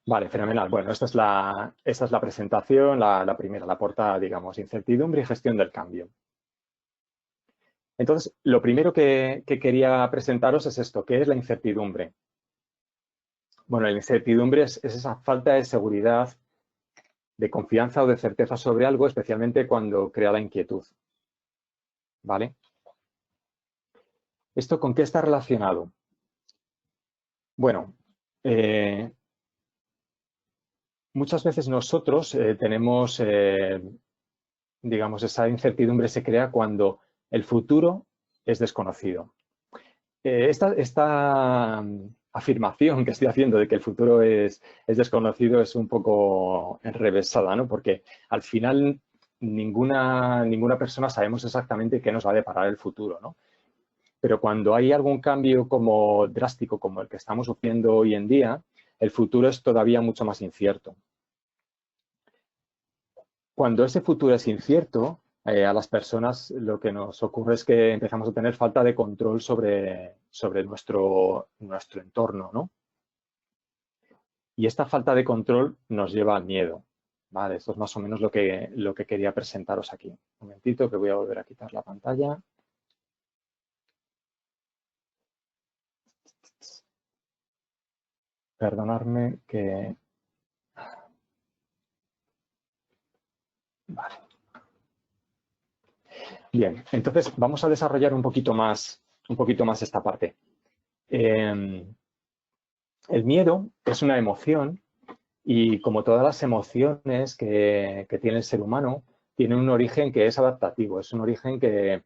Vale, fenomenal. Bueno, esta es la presentación, la primera, la portada, digamos, incertidumbre y gestión del cambio. Entonces, lo primero que quería presentaros es esto, ¿qué es la incertidumbre? Bueno, la incertidumbre es esa falta de seguridad, de confianza o de certeza sobre algo, especialmente cuando crea la inquietud. ¿Vale? ¿Esto con qué está relacionado? Bueno, muchas veces nosotros tenemos, digamos, esa incertidumbre se crea cuando el futuro es desconocido. Esta afirmación que estoy haciendo de que el futuro es desconocido es un poco enrevesada, ¿no? Porque al final ninguna persona sabemos exactamente qué nos va a deparar el futuro, ¿no? Pero cuando hay algún cambio como drástico como el que estamos sufriendo hoy en día, el futuro es todavía mucho más incierto. Cuando ese futuro es incierto, a las personas lo que nos ocurre es que empezamos a tener falta de control sobre nuestro entorno, ¿no? Y esta falta de control nos lleva al miedo. Vale, esto es más o menos lo que quería presentaros aquí. Un momentito que voy a volver a quitar la pantalla. Perdonadme que... Vale. Bien, entonces vamos a desarrollar un poquito más esta parte. El miedo es una emoción y como todas las emociones que tiene el ser humano, tiene un origen que es adaptativo, es un origen que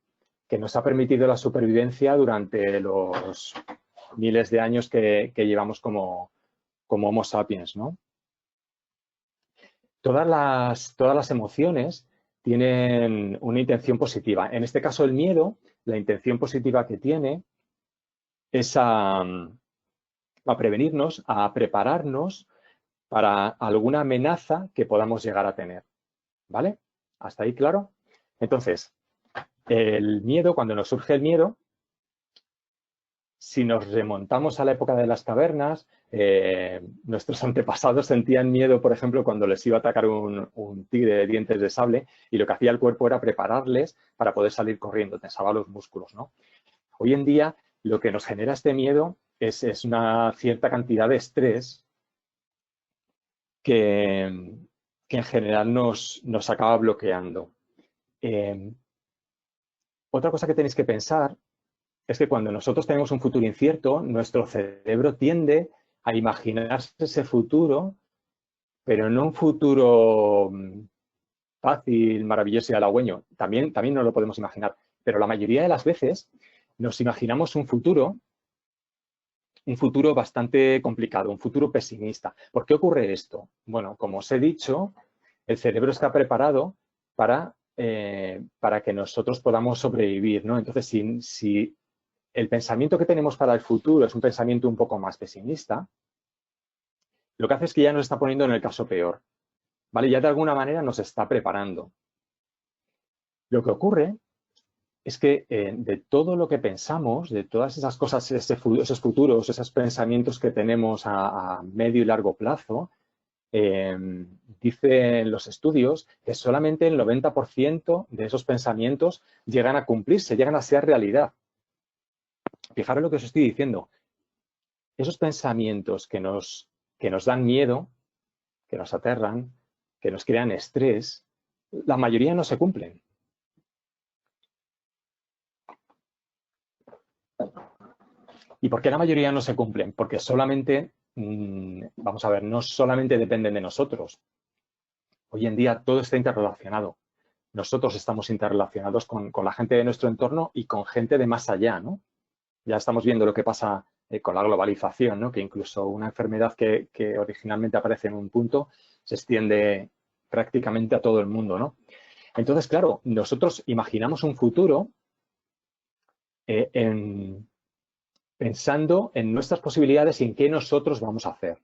nos ha permitido la supervivencia durante los miles de años que llevamos como Homo sapiens, ¿no? Todas las emociones tienen una intención positiva. En este caso, el miedo, la intención positiva que tiene es a prevenirnos, a prepararnos para alguna amenaza que podamos llegar a tener. ¿Vale? ¿Hasta ahí claro? Entonces, el miedo, cuando nos surge el miedo, si nos remontamos a la época de las cavernas, nuestros antepasados sentían miedo, por ejemplo, cuando les iba a atacar un tigre de dientes de sable y lo que hacía el cuerpo era prepararles para poder salir corriendo, tensaba los músculos, ¿no? Hoy en día, lo que nos genera este miedo es una cierta cantidad de estrés que en general nos acaba bloqueando. Otra cosa que tenéis que pensar es que cuando nosotros tenemos un futuro incierto, nuestro cerebro tiende a imaginarse ese futuro, pero no un futuro fácil, maravilloso y halagüeño. También no lo podemos imaginar, pero la mayoría de las veces nos imaginamos un futuro bastante complicado, un futuro pesimista. ¿Por qué ocurre esto? Bueno, como os he dicho, el cerebro está preparado para que nosotros podamos sobrevivir, ¿no? Entonces, si el pensamiento que tenemos para el futuro es un pensamiento un poco más pesimista, lo que hace es que ya nos está poniendo en el caso peor, ¿vale? Ya de alguna manera nos está preparando. Lo que ocurre es que de todo lo que pensamos, de todas esas cosas, esos futuros, esos pensamientos que tenemos a medio y largo plazo, dicen los estudios que solamente el 90% de esos pensamientos llegan a cumplirse, llegan a ser realidad. Fijaros lo que os estoy diciendo. Esos pensamientos que nos dan miedo, que nos aterran, que nos crean estrés, la mayoría no se cumplen. ¿Y por qué la mayoría no se cumplen? Porque solamente, vamos a ver, no solamente dependen de nosotros. Hoy en día todo está interrelacionado. Nosotros estamos interrelacionados con la gente de nuestro entorno y con gente de más allá, ¿no? Ya estamos viendo lo que pasa con la globalización, ¿no? Que incluso una enfermedad que originalmente aparece en un punto se extiende prácticamente a todo el mundo, ¿no? Entonces, claro, nosotros imaginamos un futuro pensando en nuestras posibilidades y en qué nosotros vamos a hacer.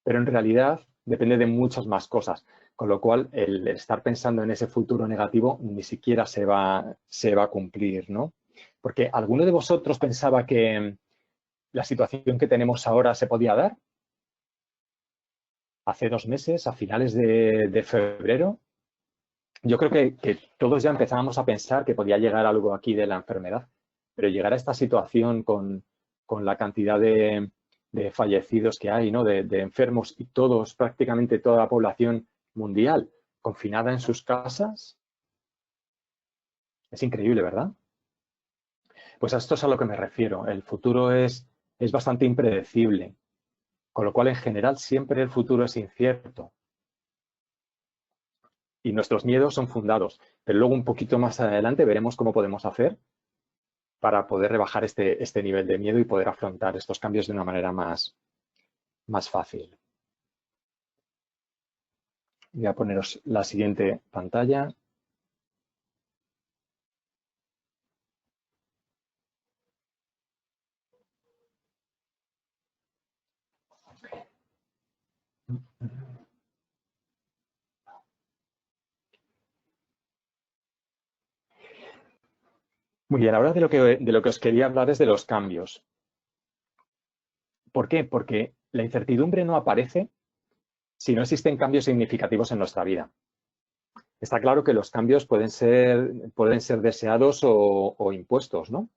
Pero en realidad depende de muchas más cosas, con lo cual el estar pensando en ese futuro negativo ni siquiera se va a cumplir, ¿no? Porque ¿alguno de vosotros pensaba que la situación que tenemos ahora se podía dar? hace 2 meses, a finales de febrero, yo creo que todos ya empezábamos a pensar que podía llegar algo aquí de la enfermedad, pero llegar a esta situación con la cantidad de fallecidos que hay, ¿no? de enfermos y todos, prácticamente toda la población mundial confinada en sus casas, es increíble, ¿verdad? Pues a esto es a lo que me refiero. El futuro es bastante impredecible, con lo cual en general siempre el futuro es incierto. Y nuestros miedos son fundados, pero luego un poquito más adelante veremos cómo podemos hacer para poder rebajar este nivel de miedo y poder afrontar estos cambios de una manera más fácil. Voy a poneros la siguiente pantalla. Muy bien, ahora de lo que os quería hablar es de los cambios. ¿Por qué? Porque la incertidumbre no aparece si no existen cambios significativos en nuestra vida. Está claro que los cambios pueden ser deseados o impuestos, ¿no?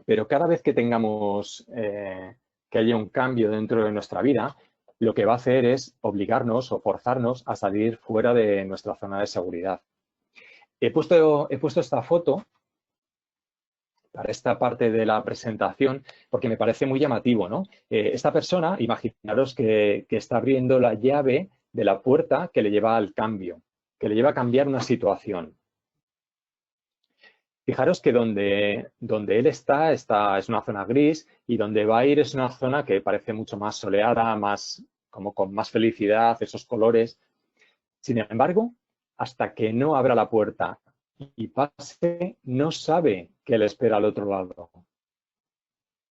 Pero cada vez que tengamos que haya un cambio dentro de nuestra vida, lo que va a hacer es obligarnos o forzarnos a salir fuera de nuestra zona de seguridad. He puesto esta foto para esta parte de la presentación porque me parece muy llamativo, ¿no? Esta persona, imaginaros que está abriendo la llave de la puerta que le lleva al cambio, que le lleva a cambiar una situación. Fijaros que donde él está es una zona gris y donde va a ir es una zona que parece mucho más soleada, como con más felicidad, esos colores. Sin embargo, hasta que no abra la puerta y pase, no sabe qué le espera al otro lado.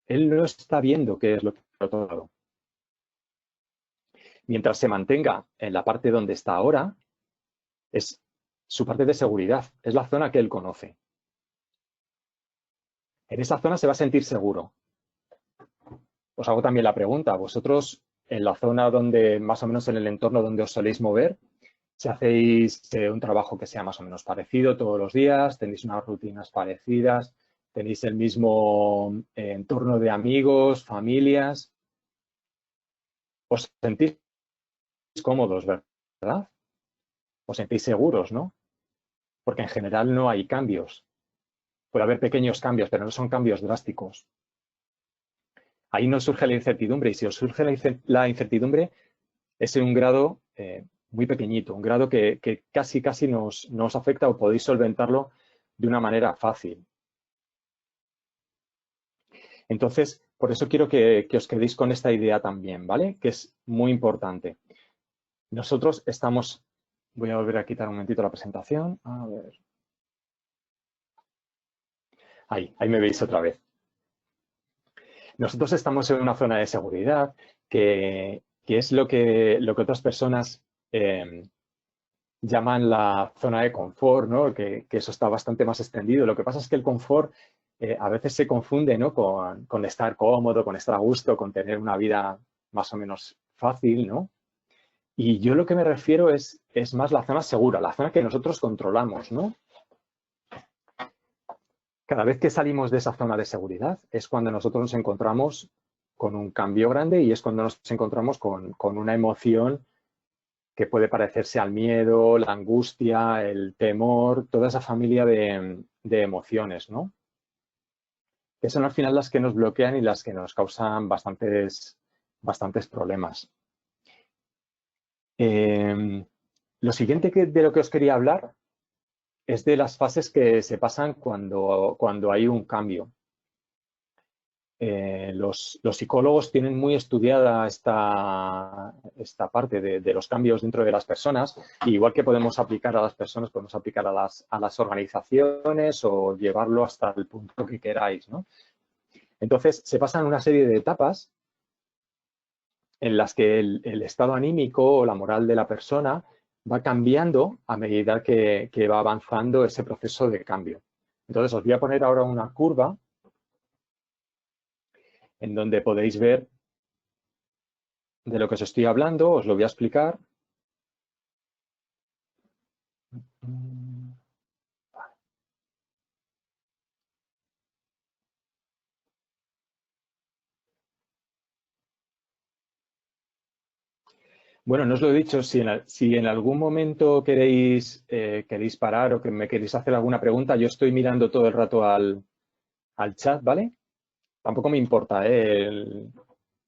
Él no está viendo qué es lo que hay al otro lado. Mientras se mantenga en la parte donde está ahora, es su parte de seguridad, es la zona que él conoce. En esa zona se va a sentir seguro. Os hago también la pregunta, vosotros en la zona donde, más o menos en el entorno donde os soléis mover, si hacéis un trabajo que sea más o menos parecido todos los días, tenéis unas rutinas parecidas, tenéis el mismo entorno de amigos, familias, os sentís cómodos, ¿verdad? Os sentís seguros, ¿no? Porque en general no hay cambios. Puede haber pequeños cambios, pero no son cambios drásticos. Ahí no surge la incertidumbre y si os surge la incertidumbre es en un grado muy pequeñito, un grado que casi no os afecta o podéis solventarlo de una manera fácil. Entonces, por eso quiero que os quedéis con esta idea también, ¿vale? Que es muy importante. Nosotros estamos... Voy a volver a quitar un momentito la presentación. A ver. Ahí me veis otra vez. Nosotros estamos en una zona de seguridad que es lo que otras personas llaman la zona de confort, ¿no? Que eso está bastante más extendido. Lo que pasa es que el confort a veces se confunde, ¿no? con estar cómodo, con estar a gusto, con tener una vida más o menos fácil, ¿no? Y yo lo que me refiero es más la zona segura, la zona que nosotros controlamos, ¿no? Cada vez que salimos de esa zona de seguridad es cuando nosotros nos encontramos con un cambio grande y es cuando nos encontramos con una emoción que puede parecerse al miedo, la angustia, el temor, toda esa familia de emociones, ¿no? Que son al final las que nos bloquean y las que nos causan bastantes problemas. Lo siguiente de lo que os quería hablar es de las fases que se pasan cuando hay un cambio. Los psicólogos tienen muy estudiada esta parte de los cambios dentro de las personas, igual que podemos aplicar a las personas, podemos aplicar a las organizaciones o llevarlo hasta el punto que queráis, ¿no? Entonces, se pasan una serie de etapas en las que el estado anímico o la moral de la persona va cambiando a medida que va avanzando ese proceso de cambio. Entonces, os voy a poner ahora una curva en donde podéis ver de lo que os estoy hablando, os lo voy a explicar. Bueno, no os lo he dicho, si en algún momento queréis parar o que me queréis hacer alguna pregunta, yo estoy mirando todo el rato al chat, ¿vale? Tampoco me importa, ¿eh?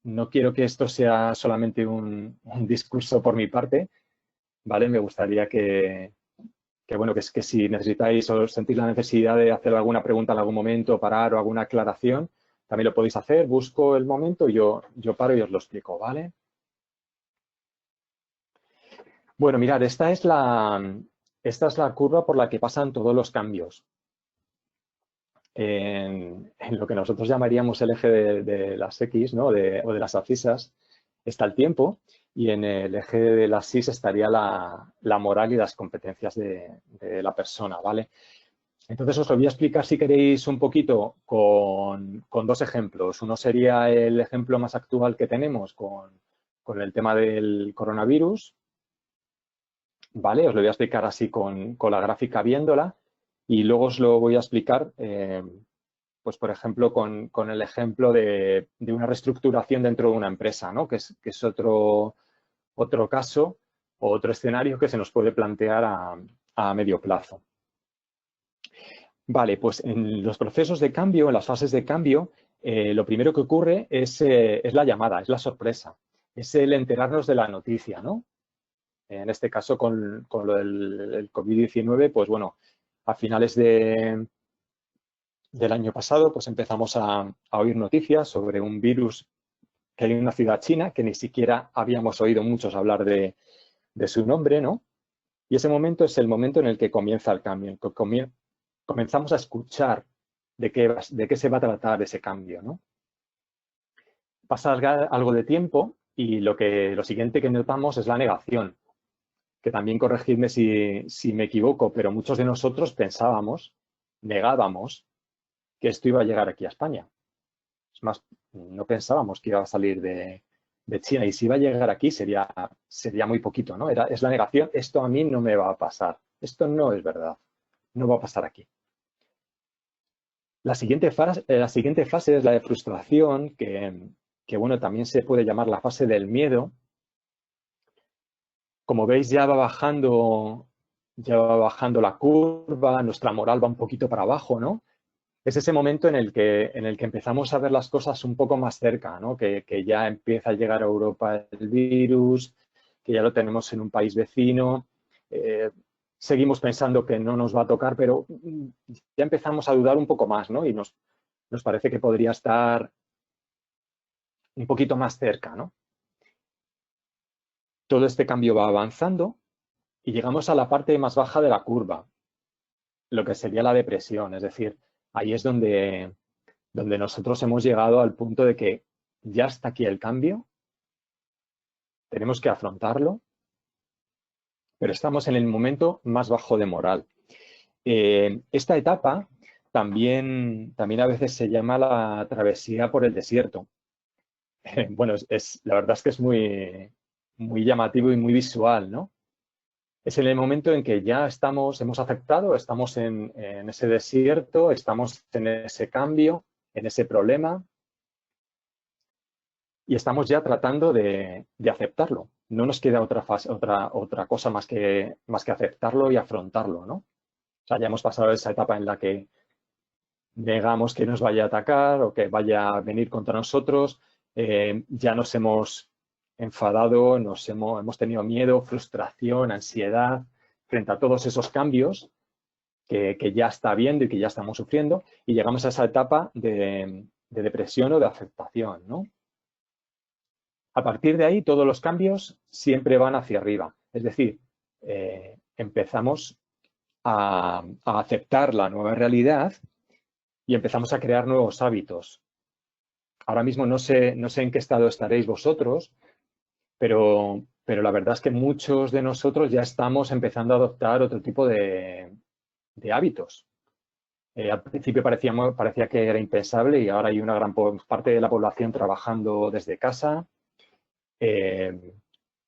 No quiero que esto sea solamente un discurso por mi parte, ¿vale? Me gustaría bueno, que si necesitáis o sentís la necesidad de hacer alguna pregunta en algún momento, parar o alguna aclaración, también lo podéis hacer. Busco el momento y yo paro y os lo explico, ¿vale? Bueno, mirad, esta es la curva por la que pasan todos los cambios. En lo que nosotros llamaríamos el eje de las X, ¿no? o de las abscisas, está el tiempo y en el eje de las Y estaría la moral y las competencias de la persona, ¿vale? Entonces os lo voy a explicar, si queréis, un poquito con dos ejemplos. Uno sería el ejemplo más actual que tenemos con el tema del coronavirus, ¿vale? Os lo voy a explicar así con la gráfica viéndola y luego os lo voy a explicar, pues por ejemplo, con el ejemplo de una reestructuración dentro de una empresa, ¿no? Que es otro caso o otro escenario que se nos puede plantear a medio plazo. Vale, pues en los procesos de cambio, en las fases de cambio, lo primero que ocurre es la llamada, es la sorpresa, es el enterarnos de la noticia, ¿no? En este caso, con lo del COVID-19, pues bueno, a finales del año pasado, pues empezamos a oír noticias sobre un virus que hay en una ciudad china que ni siquiera habíamos oído muchos hablar de su nombre, ¿no? Y ese momento es el momento en el que comienza el cambio, comenzamos a escuchar de qué se va a tratar ese cambio, ¿no? Pasa algo de tiempo y lo siguiente que notamos es la negación, que también corregidme si me equivoco, pero muchos de nosotros negábamos que esto iba a llegar aquí a España. Es más, no pensábamos que iba a salir de China y si iba a llegar aquí sería muy poquito, ¿no? Es la negación, esto a mí no me va a pasar, esto no es verdad, no va a pasar aquí. La siguiente fase es la de frustración, que bueno, también se puede llamar la fase del miedo. Como veis, ya va bajando la curva, nuestra moral va un poquito para abajo, ¿no? Es ese momento en el que empezamos a ver las cosas un poco más cerca, ¿no? Que ya empieza a llegar a Europa el virus, que ya lo tenemos en un país vecino. Seguimos pensando que no nos va a tocar, pero ya empezamos a dudar un poco más, ¿no? Y nos parece que podría estar un poquito más cerca, ¿no? Todo este cambio va avanzando y llegamos a la parte más baja de la curva, lo que sería la depresión. Es decir, ahí es donde nosotros hemos llegado al punto de que ya está aquí el cambio, tenemos que afrontarlo, pero estamos en el momento más bajo de moral. Esta etapa también a veces se llama la travesía por el desierto. Bueno, la verdad es que es muy, muy llamativo y muy visual, ¿no? Es en el momento en que ya hemos aceptado, estamos en ese desierto, estamos en ese cambio, en ese problema, y estamos ya tratando de aceptarlo. No nos queda otra cosa más que aceptarlo y afrontarlo, ¿no? O sea, ya hemos pasado esa etapa en la que negamos que nos vaya a atacar o que vaya a venir contra nosotros, ya nos hemos enfadado, hemos tenido miedo, frustración, ansiedad frente a todos esos cambios que ya está viendo y que ya estamos sufriendo, y llegamos a esa etapa de depresión o de aceptación, ¿no? A partir de ahí, todos los cambios siempre van hacia arriba. Es decir, empezamos a aceptar la nueva realidad y empezamos a crear nuevos hábitos. Ahora mismo no sé en qué estado estaréis vosotros, pero la verdad es que muchos de nosotros ya estamos empezando a adoptar otro tipo de hábitos. Al principio parecía que era impensable y ahora hay una gran parte de la población trabajando desde casa.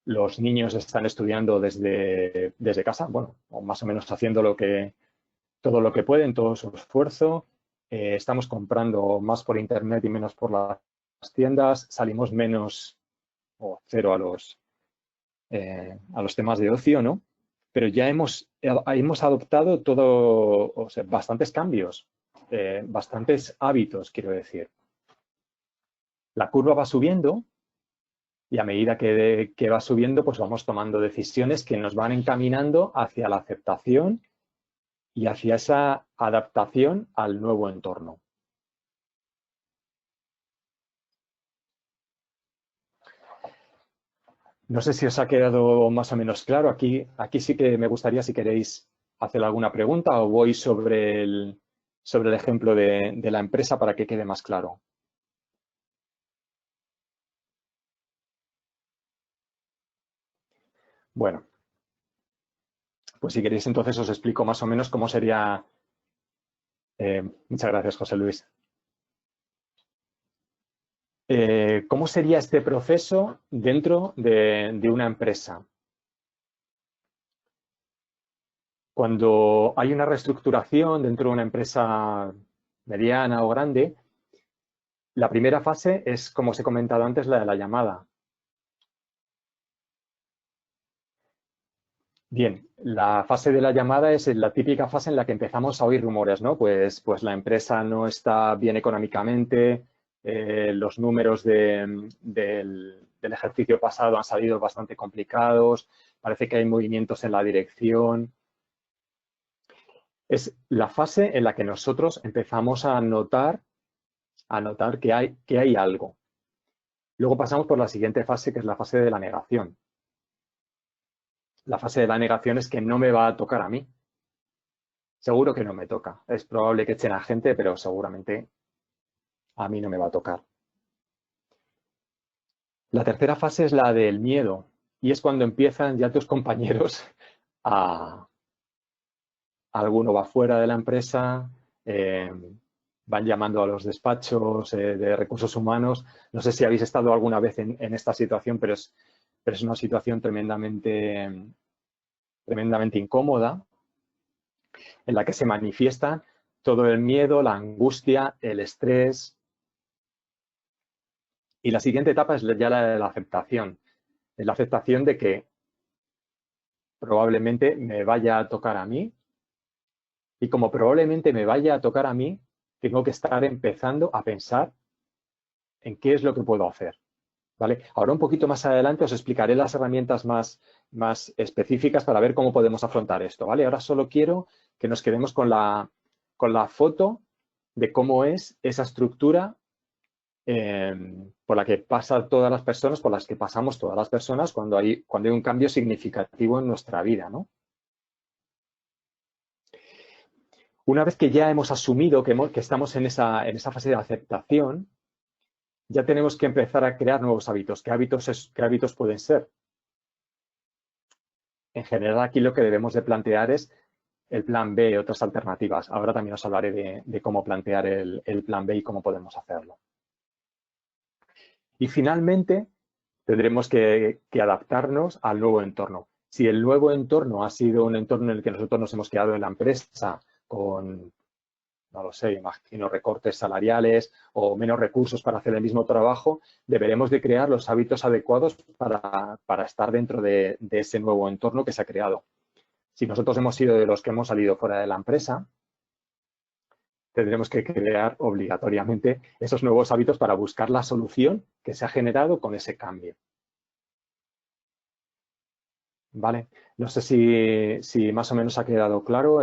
los niños están estudiando desde casa, bueno, o más o menos haciendo todo lo que pueden, todo su esfuerzo. Estamos comprando más por internet y menos por las tiendas. Salimos menos o cero a los temas de ocio, ¿no? Pero ya hemos adoptado o sea, bastantes cambios, bastantes hábitos, quiero decir. La curva va subiendo y a medida que va subiendo, pues vamos tomando decisiones que nos van encaminando hacia la aceptación y hacia esa adaptación al nuevo entorno. No sé si os ha quedado más o menos claro. Aquí sí que me gustaría, si queréis hacer alguna pregunta, o voy sobre el ejemplo de la empresa para que quede más claro. Bueno, pues si queréis entonces os explico más o menos cómo sería. Muchas gracias, José Luis. ¿Cómo sería este proceso dentro de una empresa? Cuando hay una reestructuración dentro de una empresa mediana o grande, la primera fase es, como os he comentado antes, la de la llamada. Bien, la fase de la llamada es la típica fase en la que empezamos a oír rumores, ¿no? Pues la empresa no está bien económicamente, los números del ejercicio pasado han salido bastante complicados, parece que hay movimientos en la dirección. Es la fase en la que nosotros empezamos a notar que hay algo. Luego pasamos por la siguiente fase, que es la fase de la negación. La fase de la negación es que no me va a tocar a mí. Seguro que no me toca. Es probable que echen a gente, pero seguramente a mí no me va a tocar. La tercera fase es la del miedo, y es cuando empiezan ya tus compañeros alguno va fuera de la empresa, van llamando a los despachos de recursos humanos. No sé si habéis estado alguna vez en esta situación, pero es una situación tremendamente incómoda, en la que se manifiesta todo el miedo, la angustia, el estrés. Y la siguiente etapa es ya la de la aceptación. Es la aceptación de que probablemente me vaya a tocar a mí, y como probablemente me vaya a tocar a mí, tengo que estar empezando a pensar en qué es lo que puedo hacer. ¿Vale? Ahora un poquito más adelante os explicaré las herramientas más específicas para ver cómo podemos afrontar esto. ¿Vale? Ahora solo quiero que nos quedemos con la foto de cómo es esa estructura por la que pasan todas las personas, por las que pasamos todas las personas cuando hay un cambio significativo en nuestra vida, ¿no? Una vez que ya hemos asumido que estamos en esa fase de aceptación, ya tenemos que empezar a crear nuevos hábitos. ¿Qué hábitos pueden ser? En general, aquí lo que debemos de plantear es el plan B, otras alternativas. Ahora también os hablaré de cómo plantear el plan B y cómo podemos hacerlo. Y finalmente, tendremos que adaptarnos al nuevo entorno. Si el nuevo entorno ha sido un entorno en el que nosotros nos hemos quedado en la empresa con, no lo sé, imagino recortes salariales o menos recursos para hacer el mismo trabajo, deberemos de crear los hábitos adecuados para estar dentro de ese nuevo entorno que se ha creado. Si nosotros hemos sido de los que hemos salido fuera de la empresa, tendremos que crear obligatoriamente esos nuevos hábitos para buscar la solución que se ha generado con ese cambio. ¿Vale? No sé si más o menos ha quedado claro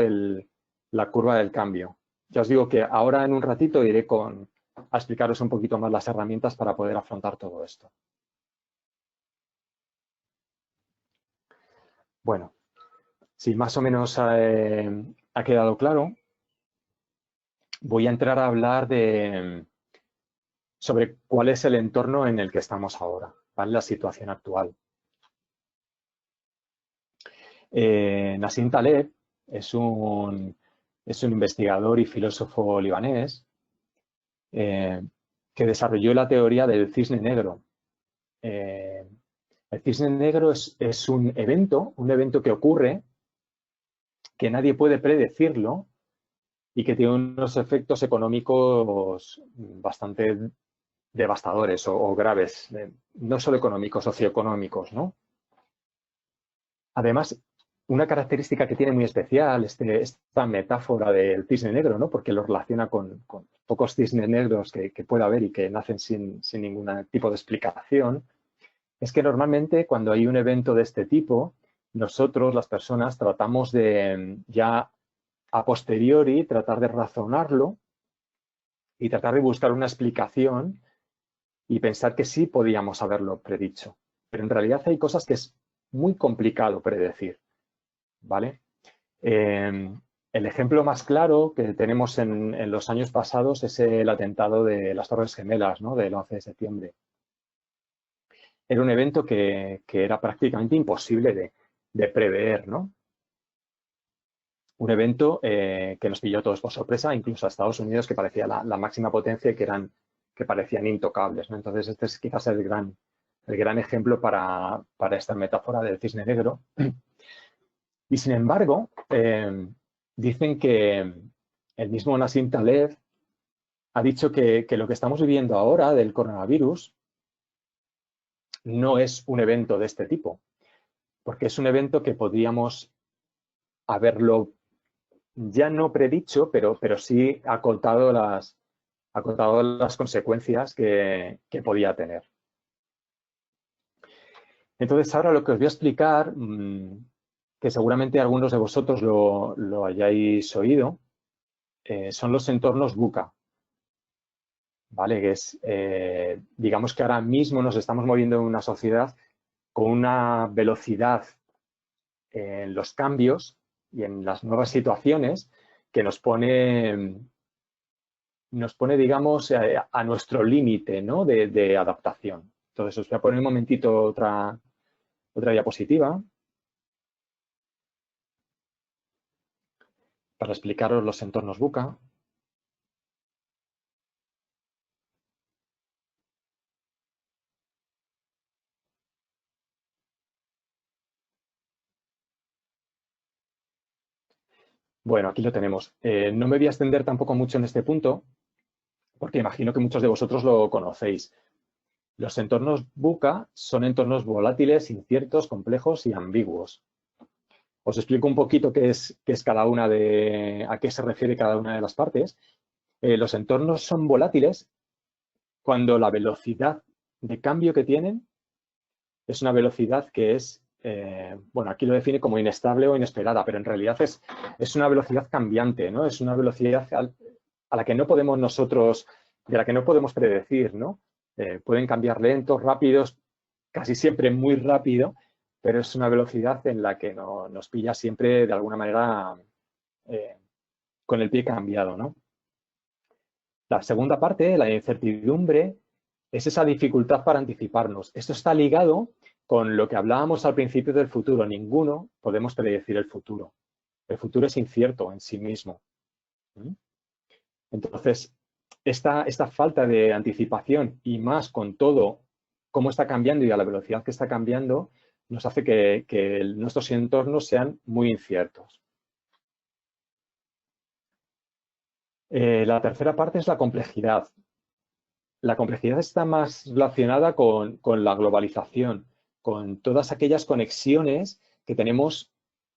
la curva del cambio. Ya os digo que ahora en un ratito iré a explicaros un poquito más las herramientas para poder afrontar todo esto. Bueno, si más o menos ha quedado claro, voy a entrar a hablar sobre cuál es el entorno en el que estamos ahora, ¿vale? La situación actual. Nassim Taleb es un investigador y filósofo libanés que desarrolló la teoría del cisne negro. El cisne negro es un evento que ocurre, que nadie puede predecirlo y que tiene unos efectos económicos bastante devastadores o graves, no solo económicos, socioeconómicos, ¿no? Además, una característica que tiene muy especial esta metáfora del cisne negro, ¿no? Porque lo relaciona con pocos cisnes negros que pueda haber y que nacen sin ningún tipo de explicación, es que normalmente cuando hay un evento de este tipo, nosotros, las personas, tratamos de ya a posteriori tratar de razonarlo y tratar de buscar una explicación y pensar que sí podíamos haberlo predicho. Pero en realidad hay cosas que es muy complicado predecir, ¿vale? El ejemplo más claro que tenemos en los años pasados es el atentado de las Torres Gemelas, ¿no? Del 11 de septiembre. Era un evento que era prácticamente imposible de prever, ¿no? Un evento que nos pilló a todos por sorpresa, incluso a Estados Unidos, que parecía la máxima potencia y que parecían intocables, ¿no? Entonces, este es quizás el gran ejemplo para esta metáfora del cisne negro. Y sin embargo, dicen que el mismo Nassim Taleb ha dicho que lo que estamos viviendo ahora del coronavirus no es un evento de este tipo, porque es un evento que podríamos haberlo ya no predicho, pero sí acotado las consecuencias que podía tener. Entonces, ahora lo que os voy a explicar, que seguramente algunos de vosotros lo hayáis oído, son los entornos VUCA. ¿Vale? Que es, digamos que ahora mismo nos estamos moviendo en una sociedad con una velocidad en los cambios y en las nuevas situaciones que nos pone, digamos, a nuestro límite, ¿no? de adaptación. Entonces, os voy a poner un momentito otra diapositiva para explicaros los entornos VUCA. Bueno, aquí lo tenemos. No me voy a extender tampoco mucho en este punto, porque imagino que muchos de vosotros lo conocéis. Los entornos VUCA son entornos volátiles, inciertos, complejos y ambiguos. Os explico un poquito qué es cada una a qué se refiere cada una de las partes. Los entornos son volátiles cuando la velocidad de cambio que tienen es una velocidad que es, bueno, aquí lo define como inestable o inesperada, pero en realidad es una velocidad cambiante, ¿no? Es una velocidad a la que no podemos nosotros, de la que no podemos predecir, ¿no? Pueden cambiar lentos, rápidos, casi siempre muy rápido, pero es una velocidad en la que nos pilla siempre de alguna manera con el pie cambiado, ¿no? La segunda parte, la incertidumbre, es esa dificultad para anticiparnos. Esto está ligado con lo que hablábamos al principio del futuro. Ninguno podemos predecir el futuro. El futuro es incierto en sí mismo. Entonces, esta falta de anticipación y más con todo cómo está cambiando y a la velocidad que está cambiando, nos hace que nuestros entornos sean muy inciertos. La tercera parte es la complejidad. La complejidad está más relacionada con la globalización, con todas aquellas conexiones que tenemos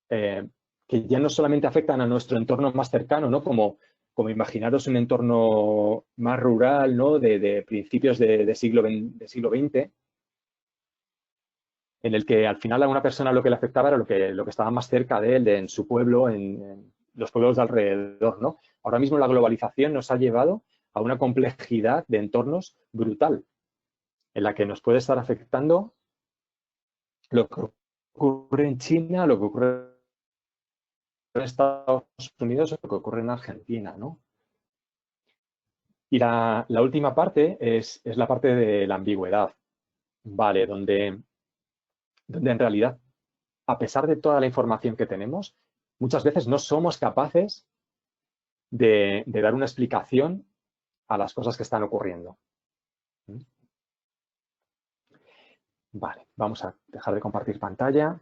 que ya no solamente afectan a nuestro entorno más cercano, ¿no? Como imaginaros un entorno más rural, ¿no? De principios de siglo XX, en el que al final a una persona lo que le afectaba era lo que estaba más cerca de él, en su pueblo, en los pueblos de alrededor, ¿no? Ahora mismo la globalización nos ha llevado a una complejidad de entornos brutal, en la que nos puede estar afectando lo que ocurre en China, lo que ocurre en Estados Unidos o lo que ocurre en Argentina, ¿no? Y la última parte es la parte de la ambigüedad, ¿vale? Donde en realidad, a pesar de toda la información que tenemos, muchas veces no somos capaces de dar una explicación a las cosas que están ocurriendo. Vale, vamos a dejar de compartir pantalla.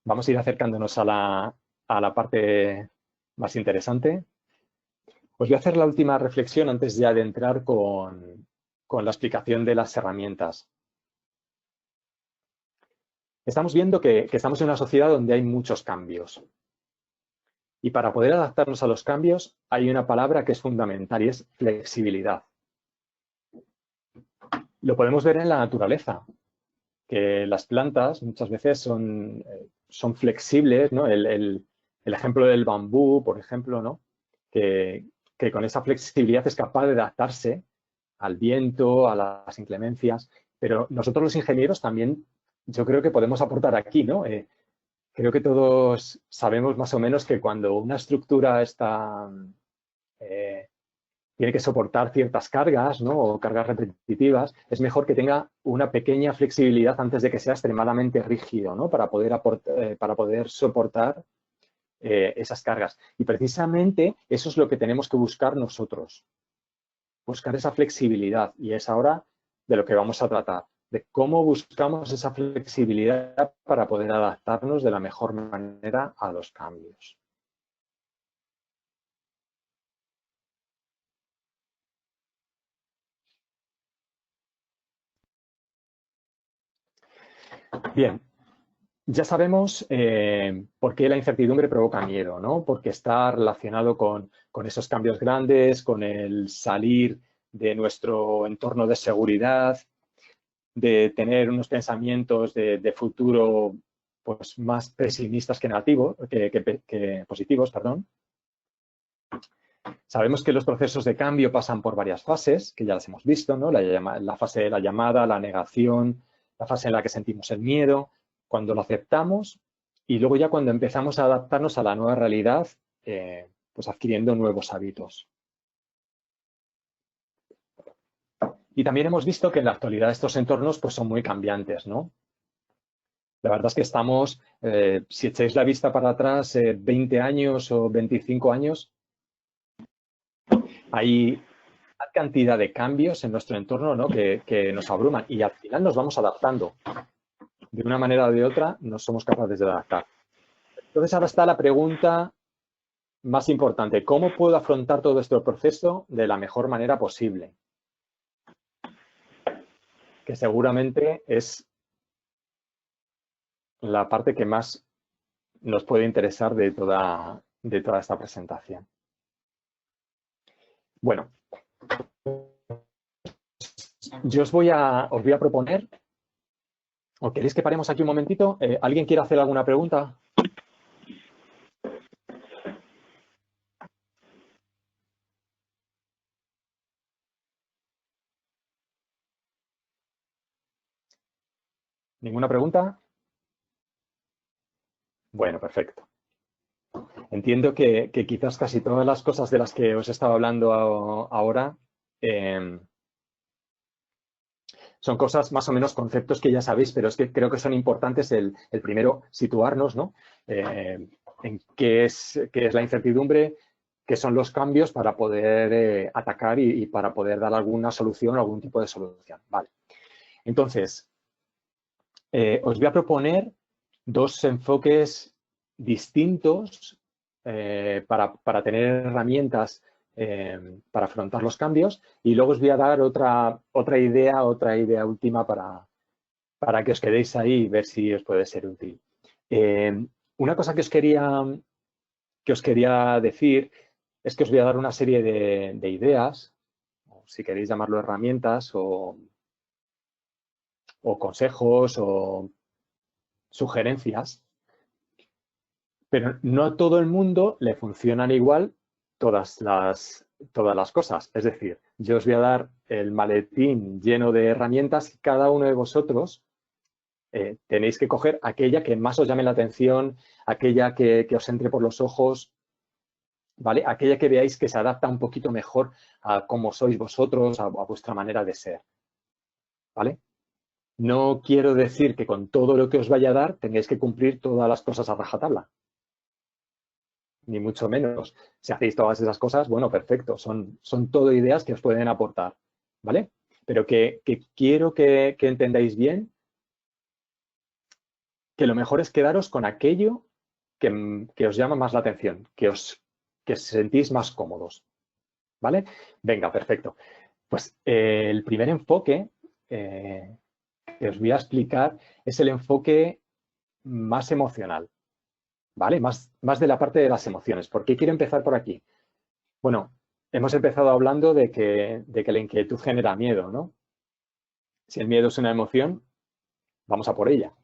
Vamos a ir acercándonos a la parte más interesante. Os voy a hacer la última reflexión antes ya de entrar con la explicación de las herramientas. Estamos viendo que estamos en una sociedad donde hay muchos cambios. Y para poder adaptarnos a los cambios hay una palabra que es fundamental y es flexibilidad. Lo podemos ver en la naturaleza, que las plantas muchas veces son flexibles, ¿no? El ejemplo del bambú, por ejemplo, ¿no? Que con esa flexibilidad es capaz de adaptarse al viento, a las inclemencias, pero nosotros los ingenieros también yo creo que podemos aportar aquí, ¿no? Creo que todos sabemos más o menos que cuando una estructura está, tiene que soportar ciertas cargas, ¿no? O cargas repetitivas, es mejor que tenga una pequeña flexibilidad antes de que sea extremadamente rígido, ¿no? Para poder soportar esas cargas. Y precisamente eso es lo que tenemos que buscar nosotros. Buscar esa flexibilidad. Y es ahora de lo que vamos a tratar. De cómo buscamos esa flexibilidad para poder adaptarnos de la mejor manera a los cambios. Bien, ya sabemos por qué la incertidumbre provoca miedo, ¿no? Porque está relacionado con esos cambios grandes, con el salir de nuestro entorno de seguridad, de tener unos pensamientos de futuro pues, más pesimistas que negativos, que positivos, perdón. Sabemos que los procesos de cambio pasan por varias fases, que ya las hemos visto, ¿no? La fase de la llamada, la negación, la fase en la que sentimos el miedo, cuando lo aceptamos y luego ya cuando empezamos a adaptarnos a la nueva realidad, pues adquiriendo nuevos hábitos. Y también hemos visto que en la actualidad estos entornos pues, son muy cambiantes, ¿no? La verdad es que estamos, si echáis la vista para atrás, 20 años o 25 años, hay una cantidad de cambios en nuestro entorno, ¿no? que nos abruman y al final nos vamos adaptando. De una manera o de otra nos somos capaces de adaptar. Entonces ahora está la pregunta más importante. ¿Cómo puedo afrontar todo este proceso de la mejor manera posible? Que seguramente es la parte que más nos puede interesar de toda esta presentación. Bueno, yo os voy a proponer, ¿o queréis que paremos aquí un momentito? ¿Alguien quiere hacer alguna pregunta? ¿Ninguna pregunta? Bueno, perfecto. Entiendo que quizás casi todas las cosas de las que os he estado hablando ahora son cosas más o menos conceptos que ya sabéis, pero es que creo que son importantes el primero situarnos, ¿no? En qué es la incertidumbre, qué son los cambios para poder atacar y para poder dar alguna solución o algún tipo de solución. Vale. Entonces, os voy a proponer dos enfoques distintos para tener herramientas para afrontar los cambios y luego os voy a dar otra idea última para que os quedéis ahí y ver si os puede ser útil. Una cosa que os quería decir es que os voy a dar una serie de ideas, o si queréis llamarlo herramientas o consejos o sugerencias, pero no a todo el mundo le funcionan igual todas las cosas. Es decir, yo os voy a dar el maletín lleno de herramientas y cada uno de vosotros tenéis que coger aquella que más os llame la atención, aquella que os entre por los ojos, ¿vale? Aquella que veáis que se adapta un poquito mejor a cómo sois vosotros, a vuestra manera de ser, ¿vale? No quiero decir que con todo lo que os vaya a dar tengáis que cumplir todas las cosas a rajatabla. Ni mucho menos. Si hacéis todas esas cosas, bueno, perfecto. Son todo ideas que os pueden aportar, ¿vale? Pero que quiero que entendáis bien que lo mejor es quedaros con aquello que os llama más la atención, que os sentís más cómodos. ¿Vale? Venga, perfecto. Pues el primer enfoque que os voy a explicar es el enfoque más emocional, ¿vale? Más de la parte de las emociones. ¿Por qué quiero empezar por aquí? Bueno, hemos empezado hablando de que la inquietud genera miedo, ¿no? Si el miedo es una emoción, vamos a por ella.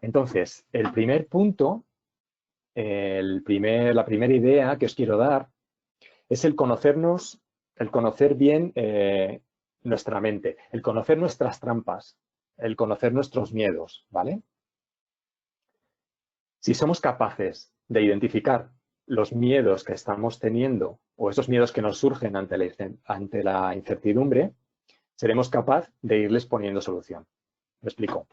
Entonces, el primer punto, la primera idea que os quiero dar es el conocernos, el conocer bien nuestra mente, el conocer nuestras trampas, el conocer nuestros miedos, ¿vale? Si somos capaces de identificar los miedos que estamos teniendo o esos miedos que nos surgen ante la incertidumbre, seremos capaces de irles poniendo solución. Me explico.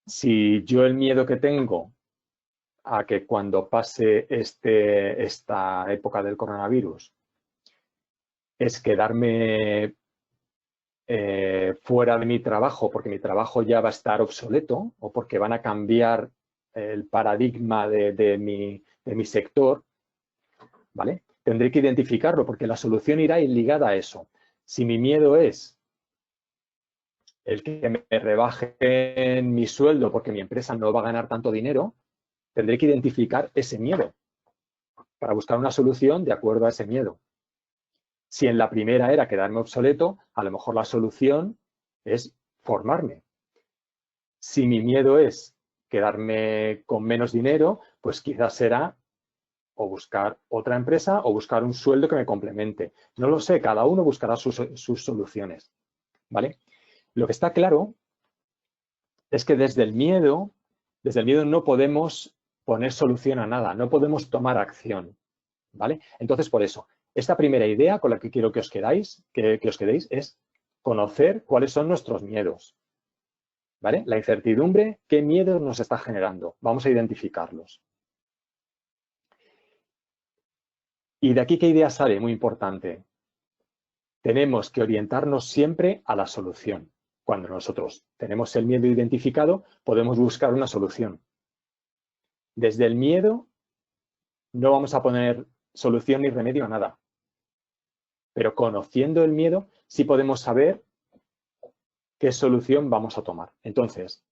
Si yo el miedo que tengo a que cuando pase esta época del coronavirus es quedarme fuera de mi trabajo porque mi trabajo ya va a estar obsoleto o porque van a cambiar el paradigma de mi sector, ¿vale? Tendré que identificarlo porque la solución irá ligada a eso. Si mi miedo es el que me rebajen mi sueldo porque mi empresa no va a ganar tanto dinero, tendré que identificar ese miedo para buscar una solución de acuerdo a ese miedo. Si en la primera era quedarme obsoleto, a lo mejor la solución es formarme. Si mi miedo es quedarme con menos dinero, pues quizás será o buscar otra empresa o buscar un sueldo que me complemente. No lo sé, cada uno buscará sus soluciones, ¿vale? Lo que está claro es que desde el miedo no podemos poner solución a nada, no podemos tomar acción, ¿vale? Entonces, por eso, esta primera idea con la que quiero que os quedéis es conocer cuáles son nuestros miedos, ¿vale? La incertidumbre, ¿qué miedos nos está generando? Vamos a identificarlos. Y de aquí, ¿qué idea sale? Muy importante. Tenemos que orientarnos siempre a la solución. Cuando nosotros tenemos el miedo identificado, podemos buscar una solución. Desde el miedo no vamos a poner solución ni remedio a nada. Pero conociendo el miedo, sí podemos saber qué solución vamos a tomar. Entonces,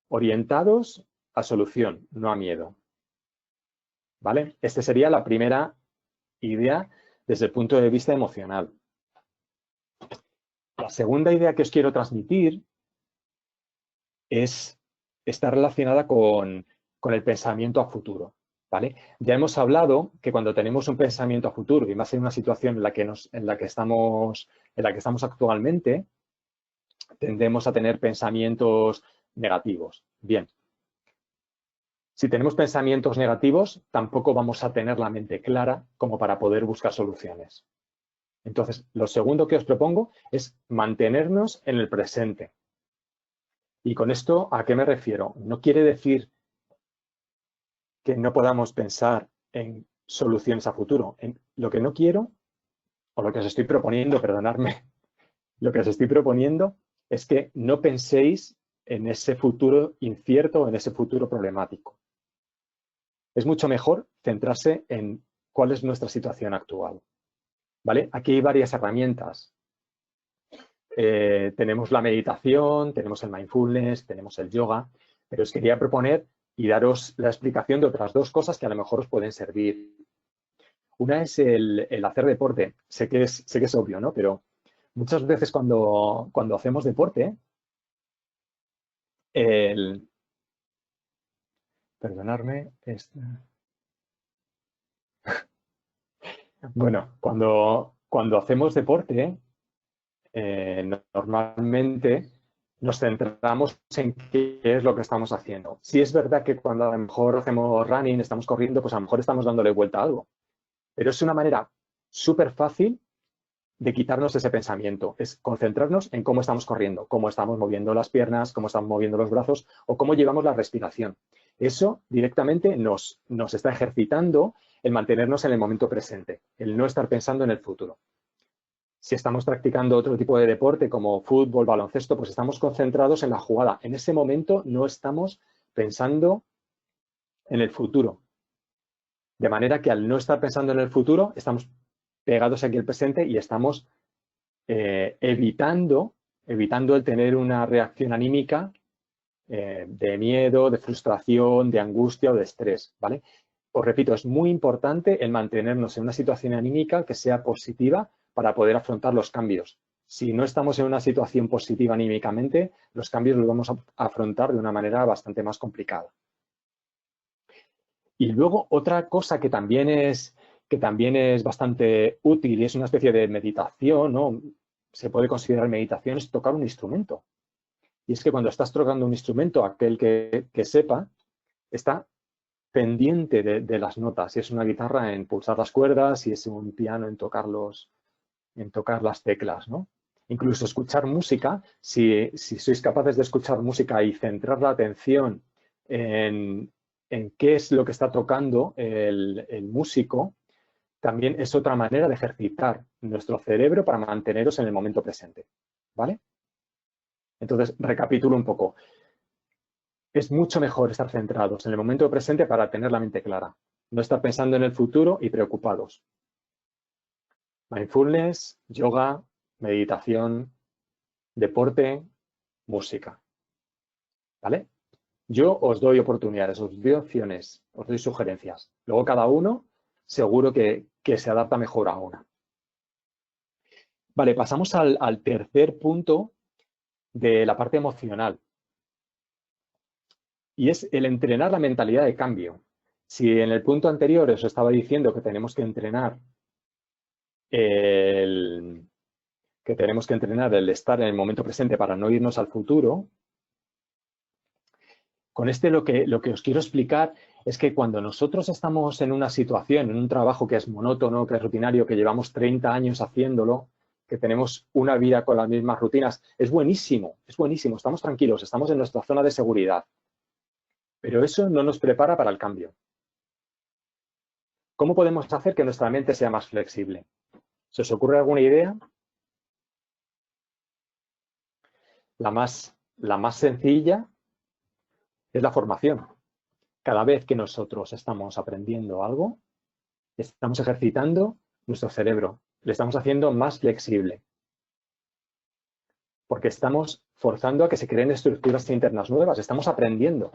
orientados a solución, no a miedo. ¿Vale? Esta sería la primera idea desde el punto de vista emocional. La segunda idea que os quiero transmitir está relacionada con el pensamiento a futuro. ¿Vale? Ya hemos hablado que cuando tenemos un pensamiento a futuro y más en una situación en la que estamos actualmente, tendemos a tener pensamientos negativos. Bien. Si tenemos pensamientos negativos, tampoco vamos a tener la mente clara como para poder buscar soluciones. Entonces, lo segundo que os propongo es mantenernos en el presente. Y con esto, ¿a qué me refiero? No quiere decir que no podamos pensar en soluciones a futuro. Lo que no quiero, o lo que os estoy proponiendo, perdonadme, lo que os estoy proponiendo es que no penséis en ese futuro incierto o en ese futuro problemático. Es mucho mejor centrarse en cuál es nuestra situación actual. ¿Vale? Aquí hay varias herramientas. Tenemos la meditación, tenemos el mindfulness, tenemos el yoga, pero os quería proponer y daros la explicación de otras dos cosas que a lo mejor os pueden servir. Una es el hacer deporte. Sé que es obvio, ¿no? Pero muchas veces cuando hacemos deporte, perdonadme. Bueno, cuando hacemos deporte, normalmente nos centramos en qué es lo que estamos haciendo. Si es verdad que cuando a lo mejor hacemos running, estamos corriendo, pues a lo mejor estamos dándole vuelta a algo. Pero es una manera súper fácil de quitarnos ese pensamiento. Es concentrarnos en cómo estamos corriendo, cómo estamos moviendo las piernas, cómo estamos moviendo los brazos o cómo llevamos la respiración. Eso directamente nos está ejercitando el mantenernos en el momento presente, el no estar pensando en el futuro. Si estamos practicando otro tipo de deporte como fútbol, baloncesto, pues estamos concentrados en la jugada. En ese momento no estamos pensando en el futuro. De manera que al no estar pensando en el futuro, estamos pegados aquí al presente y estamos evitando el tener una reacción anímica de miedo, de frustración, de angustia o de estrés, ¿vale? Os repito, es muy importante el mantenernos en una situación anímica que sea positiva para poder afrontar los cambios. Si no estamos en una situación positiva anímicamente, los cambios los vamos a afrontar de una manera bastante más complicada. Y luego otra cosa que también es bastante útil y es una especie de meditación, ¿no? Se puede considerar meditación, es tocar un instrumento. Y es que cuando estás tocando un instrumento, aquel que sepa, está pendiente de las notas. Si es una guitarra, en pulsar las cuerdas, si es un piano, en tocar las teclas, ¿no? Incluso escuchar música, si sois capaces de escuchar música y centrar la atención en qué es lo que está tocando el músico, también es otra manera de ejercitar nuestro cerebro para manteneros en el momento presente, ¿vale? Entonces, recapitulo un poco. Es mucho mejor estar centrados en el momento presente para tener la mente clara, no estar pensando en el futuro y preocupados. Mindfulness, yoga, meditación, deporte, música, ¿vale? Yo os doy oportunidades, os doy opciones, os doy sugerencias. Luego cada uno seguro que se adapta mejor a una. Vale, pasamos al tercer punto de la parte emocional. Y es el entrenar la mentalidad de cambio. Si en el punto anterior os estaba diciendo que tenemos que entrenar el estar en el momento presente para no irnos al futuro, con lo que os quiero explicar es que cuando nosotros estamos en una situación, en un trabajo que es monótono, que es rutinario, que llevamos 30 años haciéndolo, que tenemos una vida con las mismas rutinas, es buenísimo, estamos tranquilos, estamos en nuestra zona de seguridad. Pero eso no nos prepara para el cambio. ¿Cómo podemos hacer que nuestra mente sea más flexible? ¿Se os ocurre alguna idea? La más sencilla es la formación. Cada vez que nosotros estamos aprendiendo algo, estamos ejercitando nuestro cerebro, le estamos haciendo más flexible, porque estamos forzando a que se creen estructuras internas nuevas, estamos aprendiendo.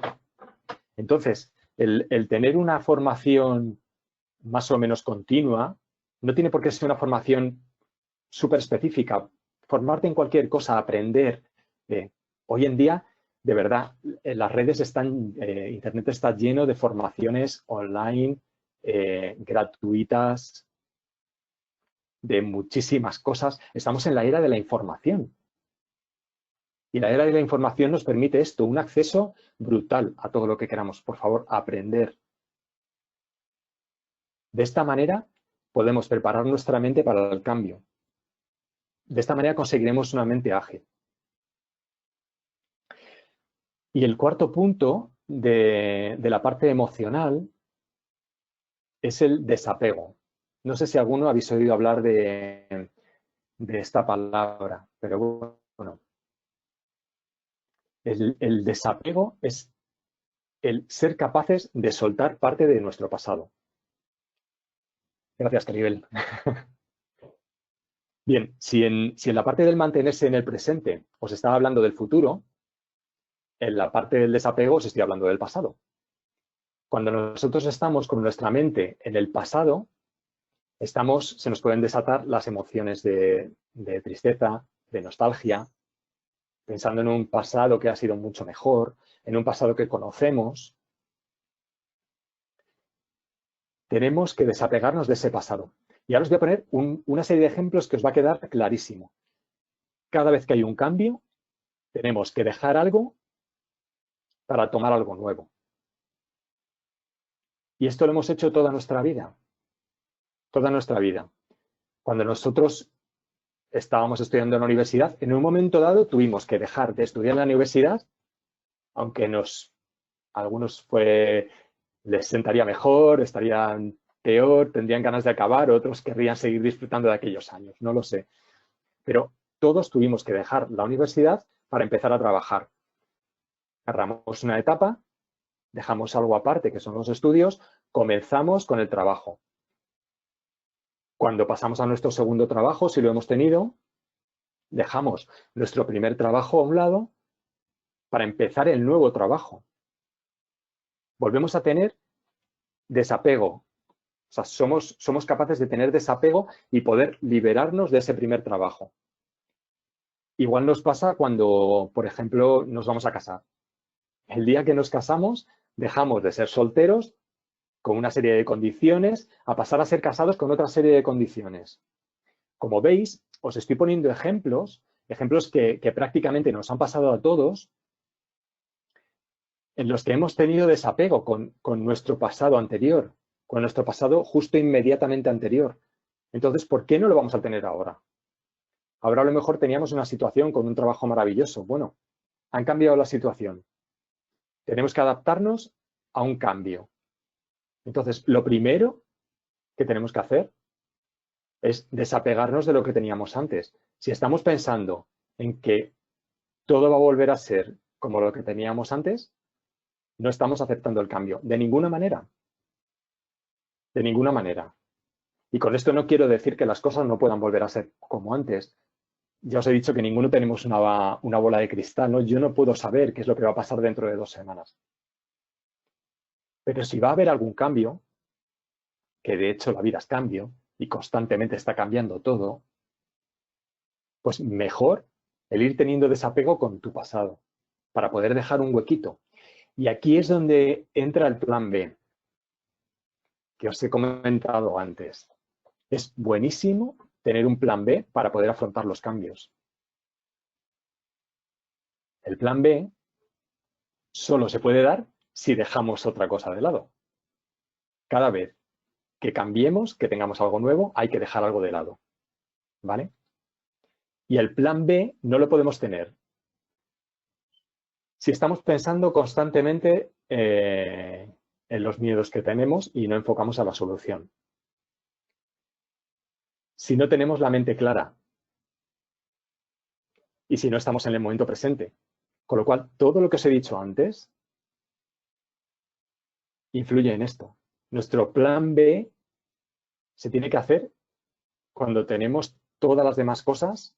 Entonces, el tener una formación más o menos continua, no tiene por qué ser una formación súper específica. Formarte en cualquier cosa, aprender. Hoy en día, de verdad, las redes Internet está lleno de formaciones online gratuitas, de muchísimas cosas. Estamos en la era de la información. Y la era de la información nos permite esto, un acceso brutal a todo lo que queramos. Por favor, aprender. De esta manera podemos preparar nuestra mente para el cambio. De esta manera conseguiremos una mente ágil. Y el cuarto punto de la parte emocional es el desapego. No sé si alguno habéis oído hablar de esta palabra, pero bueno. El desapego es el ser capaces de soltar parte de nuestro pasado. Gracias, Caribel. Bien, si en la parte del mantenerse en el presente os estaba hablando del futuro, en la parte del desapego os estoy hablando del pasado. Cuando nosotros estamos con nuestra mente en el pasado, se nos pueden desatar las emociones de tristeza, de nostalgia, pensando en un pasado que ha sido mucho mejor, en un pasado que conocemos. Tenemos que desapegarnos de ese pasado. Y ahora os voy a poner una serie de ejemplos que os va a quedar clarísimo. Cada vez que hay un cambio, tenemos que dejar algo para tomar algo nuevo. Y esto lo hemos hecho toda nuestra vida. Toda nuestra vida. Cuando nosotros estábamos estudiando en la universidad, en un momento dado tuvimos que dejar de estudiar en la universidad, aunque algunos les sentaría mejor, estarían peor, tendrían ganas de acabar, otros querrían seguir disfrutando de aquellos años, no lo sé. pero todos tuvimos que dejar la universidad para empezar a trabajar. Cerramos una etapa, dejamos algo aparte, que son los estudios, comenzamos con el trabajo. Cuando pasamos a nuestro segundo trabajo, si lo hemos tenido, dejamos nuestro primer trabajo a un lado para empezar el nuevo trabajo. Volvemos a tener desapego. O sea, somos capaces de tener desapego y poder liberarnos de ese primer trabajo. Igual nos pasa cuando, por ejemplo, nos vamos a casar. El día que nos casamos, dejamos de ser solteros con una serie de condiciones a pasar a ser casados con otra serie de condiciones. Como veis, os estoy poniendo ejemplos que prácticamente nos han pasado a todos, en los que hemos tenido desapego con nuestro pasado anterior, con nuestro pasado justo inmediatamente anterior. Entonces, ¿por qué no lo vamos a tener ahora? Ahora a lo mejor teníamos una situación con un trabajo maravilloso. Bueno, han cambiado la situación. Tenemos que adaptarnos a un cambio. Entonces, lo primero que tenemos que hacer es desapegarnos de lo que teníamos antes. Si estamos pensando en que todo va a volver a ser como lo que teníamos antes, no estamos aceptando el cambio. De ninguna manera. De ninguna manera. Y con esto no quiero decir que las cosas no puedan volver a ser como antes. Ya os he dicho que ninguno tenemos una bola de cristal, ¿no? Yo no puedo saber qué es lo que va a pasar dentro de 2 semanas. Pero si va a haber algún cambio, que de hecho la vida es cambio y constantemente está cambiando todo, pues mejor el ir teniendo desapego con tu pasado para poder dejar un huequito. Y aquí es donde entra el plan B, que os he comentado antes. Es buenísimo tener un plan B para poder afrontar los cambios. El plan B solo se puede dar si dejamos otra cosa de lado. Cada vez que cambiemos, que tengamos algo nuevo, hay que dejar algo de lado. ¿Vale? Y el plan B no lo podemos tener si estamos pensando constantemente en los miedos que tenemos y no enfocamos a la solución. Si no tenemos la mente clara y si no estamos en el momento presente. Con lo cual, todo lo que os he dicho antes influye en esto. Nuestro plan B se tiene que hacer cuando tenemos todas las demás cosas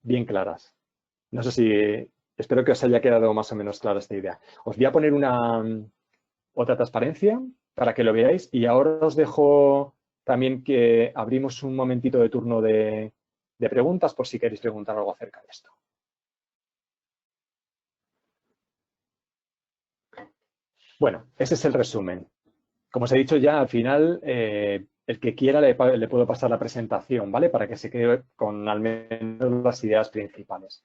bien claras. No sé si, espero que os haya quedado más o menos clara esta idea. Os voy a poner otra transparencia para que lo veáis y ahora os dejo también que abrimos un momentito de turno de preguntas por si queréis preguntar algo acerca de esto. Bueno, ese es el resumen. Como os he dicho ya, al final, el que quiera le puedo pasar la presentación, ¿vale? Para que se quede con al menos las ideas principales.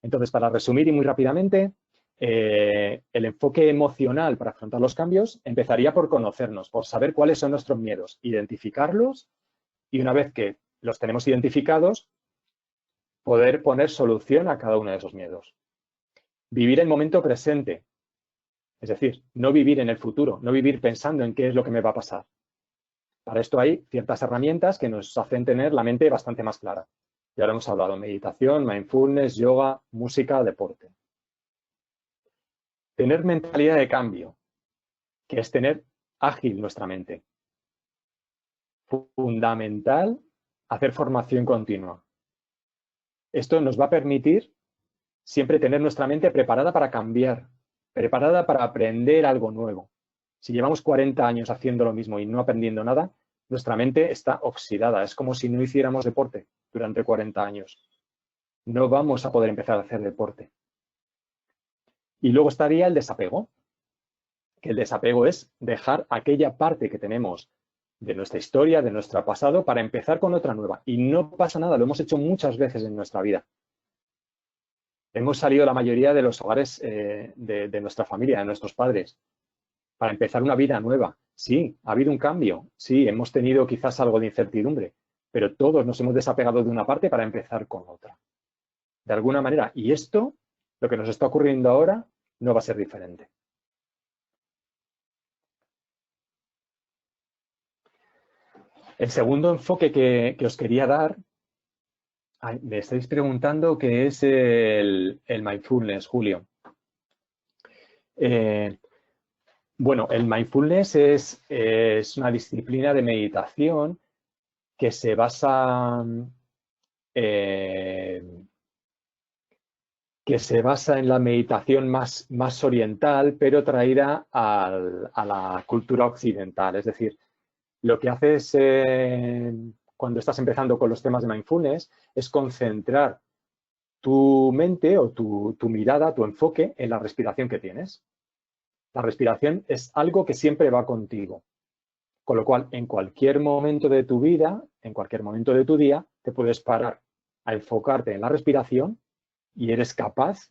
Entonces, para resumir y muy rápidamente, el enfoque emocional para afrontar los cambios empezaría por conocernos, por saber cuáles son nuestros miedos, identificarlos y una vez que los tenemos identificados, poder poner solución a cada uno de esos miedos. Vivir el momento presente, es decir, no vivir en el futuro, no vivir pensando en qué es lo que me va a pasar. Para esto hay ciertas herramientas que nos hacen tener la mente bastante más clara. Ya lo hemos hablado, meditación, mindfulness, yoga, música, deporte. Tener mentalidad de cambio, que es tener ágil nuestra mente. Fundamental hacer formación continua. Esto nos va a permitir siempre tener nuestra mente preparada para cambiar, preparada para aprender algo nuevo. Si llevamos 40 años haciendo lo mismo y no aprendiendo nada, nuestra mente está oxidada. Es como si no hiciéramos deporte durante 40 años. No vamos a poder empezar a hacer deporte. Y luego estaría el desapego, que el desapego es dejar aquella parte que tenemos de nuestra historia, de nuestro pasado, para empezar con otra nueva. Y no pasa nada, lo hemos hecho muchas veces en nuestra vida. Hemos salido la mayoría de los hogares de nuestra familia, de nuestros padres, para empezar una vida nueva. Sí, ha habido un cambio, sí, hemos tenido quizás algo de incertidumbre, pero todos nos hemos desapegado de una parte para empezar con otra. De alguna manera, y esto, lo que nos está ocurriendo ahora, no va a ser diferente. El segundo enfoque que os quería dar Ay, me estáis preguntando qué es el mindfulness, Julio. Eh, bueno, el mindfulness es una disciplina de meditación que se basa, eh, en la meditación más oriental, pero traída a la cultura occidental. Es decir, lo que haces cuando estás empezando con los temas de mindfulness es concentrar tu mente o tu mirada, tu enfoque en la respiración que tienes. La respiración es algo que siempre va contigo. Con lo cual, en cualquier momento de tu vida, en cualquier momento de tu día, te puedes parar a enfocarte en la respiración y eres capaz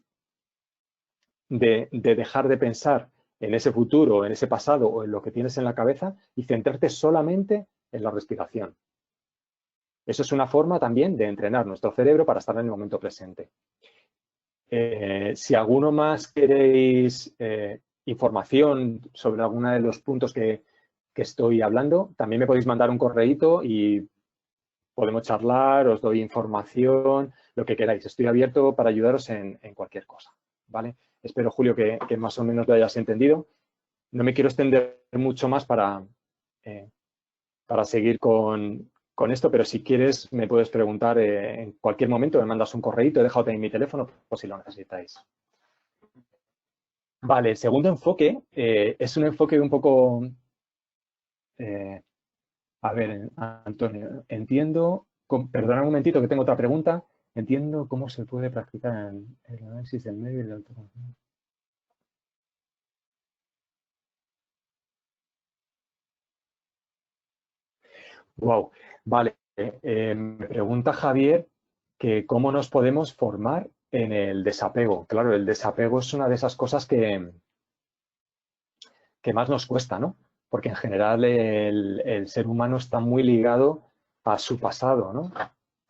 de dejar de pensar en ese futuro, en ese pasado o en lo que tienes en la cabeza y centrarte solamente en la respiración. Eso es una forma también de entrenar nuestro cerebro para estar en el momento presente. Si alguno más queréis información sobre alguno de los puntos que estoy hablando, también me podéis mandar un correíto y podemos charlar, os doy información, lo que queráis. Estoy abierto para ayudaros en cualquier cosa, ¿vale? Espero, Julio, que más o menos lo hayas entendido. No me quiero extender mucho más para seguir con esto, pero si quieres me puedes preguntar en cualquier momento, me mandas un correíto, he dejado también mi teléfono por si lo necesitáis. Vale, el segundo enfoque es un enfoque un poco... a ver, Antonio, entiendo, perdona un momentito que tengo otra pregunta, entiendo cómo se puede practicar el análisis del medio y del autoconocimiento. Wow, vale. Me pregunta Javier que cómo nos podemos formar en el desapego. Claro, el desapego es una de esas cosas que más nos cuesta, ¿no? Porque en general el ser humano está muy ligado a su pasado, ¿no?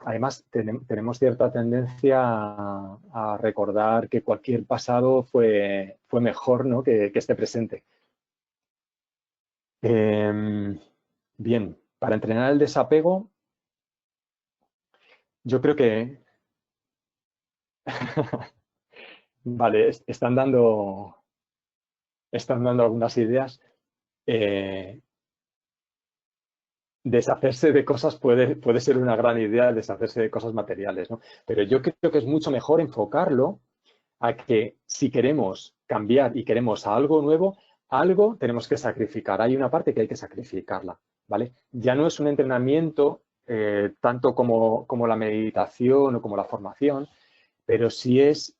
Además, tenemos cierta tendencia a recordar que cualquier pasado fue mejor, ¿no? que este presente. Bien, para entrenar el desapego, yo creo que... Vale, están dando algunas ideas. Eh, Deshacerse de cosas puede ser una gran idea, deshacerse de cosas materiales, ¿no? Pero yo creo que es mucho mejor enfocarlo a que si queremos cambiar y queremos algo nuevo, algo tenemos que sacrificar. Hay una parte que hay que sacrificarla, ¿vale? Ya no es un entrenamiento tanto como la meditación o como la formación, pero sí es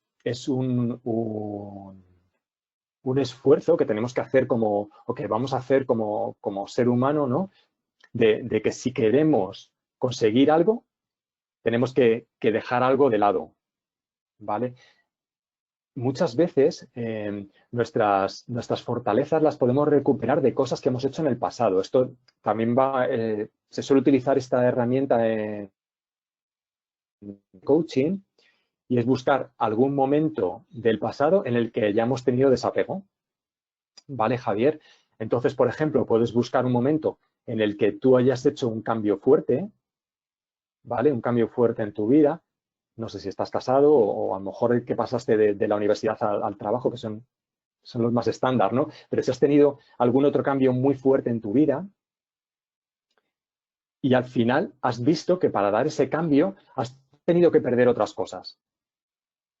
un esfuerzo que tenemos que hacer o que vamos a hacer como ser humano, ¿no? De que si queremos conseguir algo, tenemos que dejar algo de lado, ¿vale? Muchas veces nuestras fortalezas las podemos recuperar de cosas que hemos hecho en el pasado. Esto también se suele utilizar esta herramienta en coaching y es buscar algún momento del pasado en el que ya hemos tenido desapego. ¿Vale, Javier? Entonces, por ejemplo, puedes buscar un momento en el que tú hayas hecho un cambio fuerte, ¿vale? Un cambio fuerte en tu vida. No sé si estás casado o a lo mejor el que pasaste de la universidad al trabajo, que son los más estándar, ¿no? Pero si has tenido algún otro cambio muy fuerte en tu vida y al final has visto que para dar ese cambio has tenido que perder otras cosas,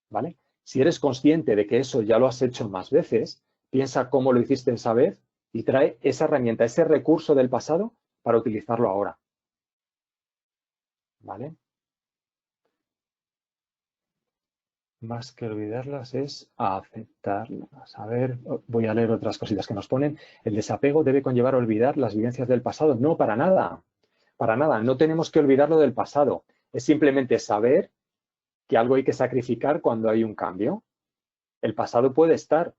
¿vale? Si eres consciente de que eso ya lo has hecho más veces, piensa cómo lo hiciste esa vez y trae esa herramienta, ese recurso del pasado para utilizarlo ahora, ¿vale? Más que olvidarlas es aceptarlas. A ver, voy a leer otras cositas que nos ponen. El desapego debe conllevar olvidar las vivencias del pasado. No, para nada. Para nada. No tenemos que olvidarlo del pasado. Es simplemente saber que algo hay que sacrificar cuando hay un cambio. El pasado puede estar,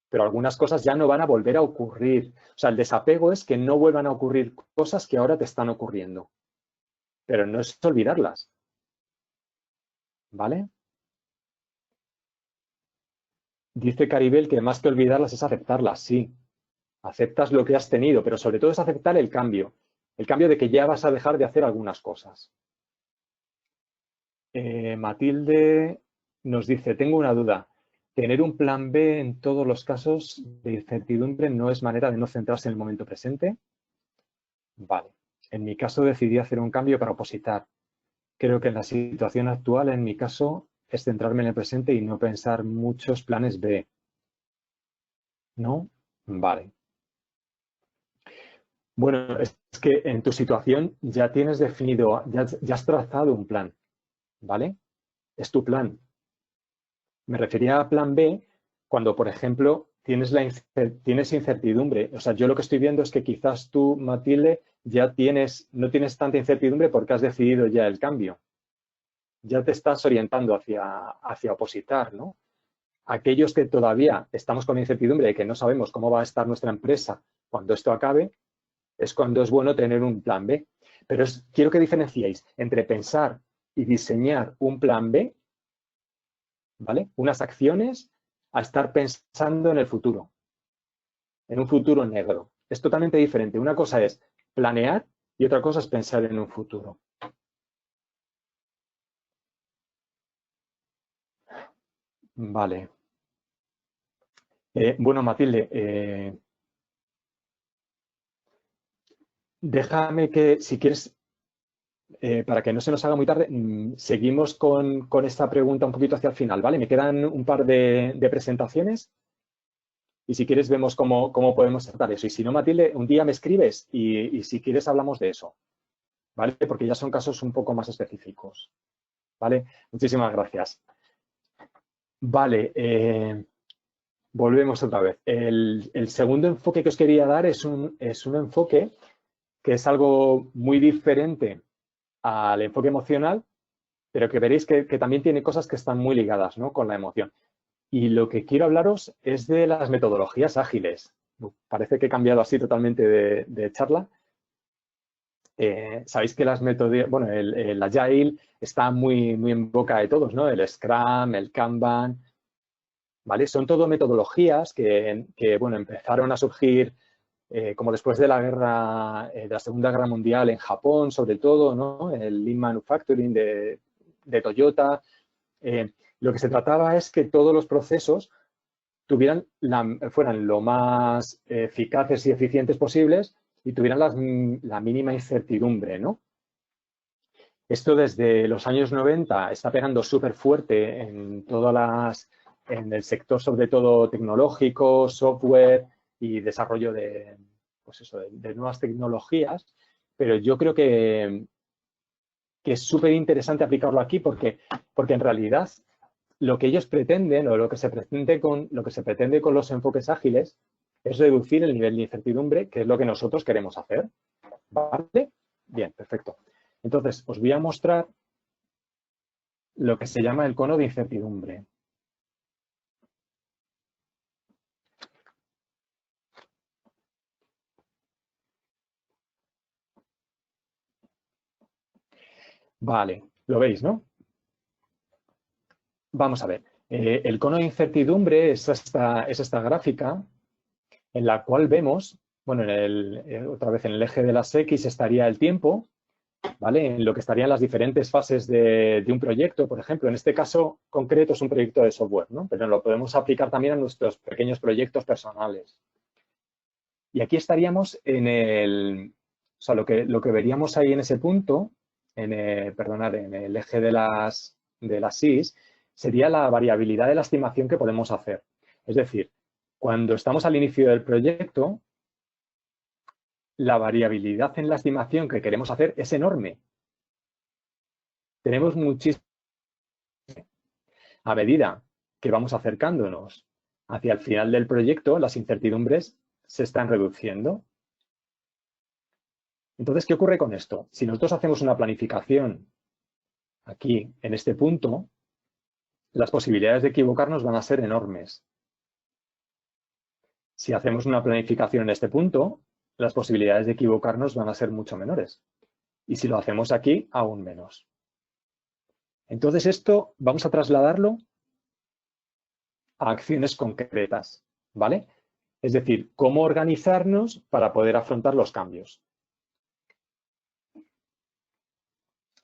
pero algunas cosas ya no van a volver a ocurrir. O sea, el desapego es que no vuelvan a ocurrir cosas que ahora te están ocurriendo. Pero no es olvidarlas. ¿Vale? Dice Caribel que más que olvidarlas es aceptarlas, sí. Aceptas lo que has tenido, pero sobre todo es aceptar el cambio de que ya vas a dejar de hacer algunas cosas. Matilde nos dice, tengo una duda. ¿Tener un plan B en todos los casos de incertidumbre no es manera de no centrarse en el momento presente? Vale. En mi caso decidí hacer un cambio para opositar. Creo que en la situación actual, en mi caso, es centrarme en el presente y no pensar muchos planes B. ¿No? Vale. Bueno, es que en tu situación ya tienes definido, ya has trazado un plan, ¿vale? Es tu plan. Me refería a plan B cuando, por ejemplo, tienes incertidumbre. O sea, yo lo que estoy viendo es que quizás tú, Matilde, no tienes tanta incertidumbre porque has decidido ya el cambio. Ya te estás orientando hacia opositar, ¿no? Aquellos que todavía estamos con incertidumbre de que no sabemos cómo va a estar nuestra empresa cuando esto acabe, es cuando es bueno tener un plan B. Pero quiero que diferenciéis entre pensar y diseñar un plan B, ¿vale? Unas acciones, a estar pensando en el futuro, en un futuro negro. Es totalmente diferente. Una cosa es planear y otra cosa es pensar en un futuro. Vale. Bueno, Matilde, déjame que, si quieres, para que no se nos haga muy tarde, seguimos con esta pregunta un poquito hacia el final, ¿vale? Me quedan un par de presentaciones y si quieres vemos cómo podemos tratar eso. Y si no, Matilde, un día me escribes y si quieres hablamos de eso, ¿vale? Porque ya son casos un poco más específicos, ¿vale? Muchísimas gracias. Vale, volvemos otra vez. El segundo enfoque que os quería dar es un enfoque que es algo muy diferente al enfoque emocional, pero que veréis que también tiene cosas que están muy ligadas, ¿no?, con la emoción. Y lo que quiero hablaros es de las metodologías ágiles. Parece que he cambiado así totalmente de charla. Sabéis que las metodologías, bueno, el Agile está muy en boca de todos, ¿no? El Scrum, el Kanban, ¿vale? Son todo metodologías que bueno, empezaron a surgir como después de de la Segunda Guerra Mundial en Japón, sobre todo, ¿no? El Lean Manufacturing de Toyota. Lo que se trataba es que todos los procesos fueran lo más eficaces y eficientes posibles y tuvieran la mínima incertidumbre, ¿no? Esto desde los años 90 está pegando súper fuerte en el sector, sobre todo tecnológico, software y desarrollo pues eso, de nuevas tecnologías, pero yo creo que es súper interesante aplicarlo aquí porque en realidad lo que ellos pretenden o lo que se pretende con los enfoques ágiles es reducir el nivel de incertidumbre, que es lo que nosotros queremos hacer. ¿Vale? Bien, perfecto. Entonces, os voy a mostrar lo que se llama el cono de incertidumbre. Vale, lo veis, ¿no? Vamos a ver. El cono de incertidumbre es esta gráfica en la cual vemos, bueno, otra vez en el eje de las X estaría el tiempo, ¿vale? En lo que estarían las diferentes fases de un proyecto, por ejemplo. En este caso concreto es un proyecto de software, ¿no? Pero lo podemos aplicar también a nuestros pequeños proyectos personales. Y aquí estaríamos o sea, lo que veríamos ahí en ese punto, en el eje de las Ys, sería la variabilidad de la estimación que podemos hacer. Es decir, cuando estamos al inicio del proyecto, la variabilidad en la estimación que queremos hacer es enorme. Tenemos muchísimo. A medida que vamos acercándonos hacia el final del proyecto, las incertidumbres se están reduciendo. Entonces, ¿qué ocurre con esto? Si nosotros hacemos una planificación aquí, en este punto, las posibilidades de equivocarnos van a ser enormes. Si hacemos una planificación en este punto, las posibilidades de equivocarnos van a ser mucho menores. Y si lo hacemos aquí, aún menos. Entonces, esto vamos a trasladarlo a acciones concretas, ¿vale? Es decir, cómo organizarnos para poder afrontar los cambios.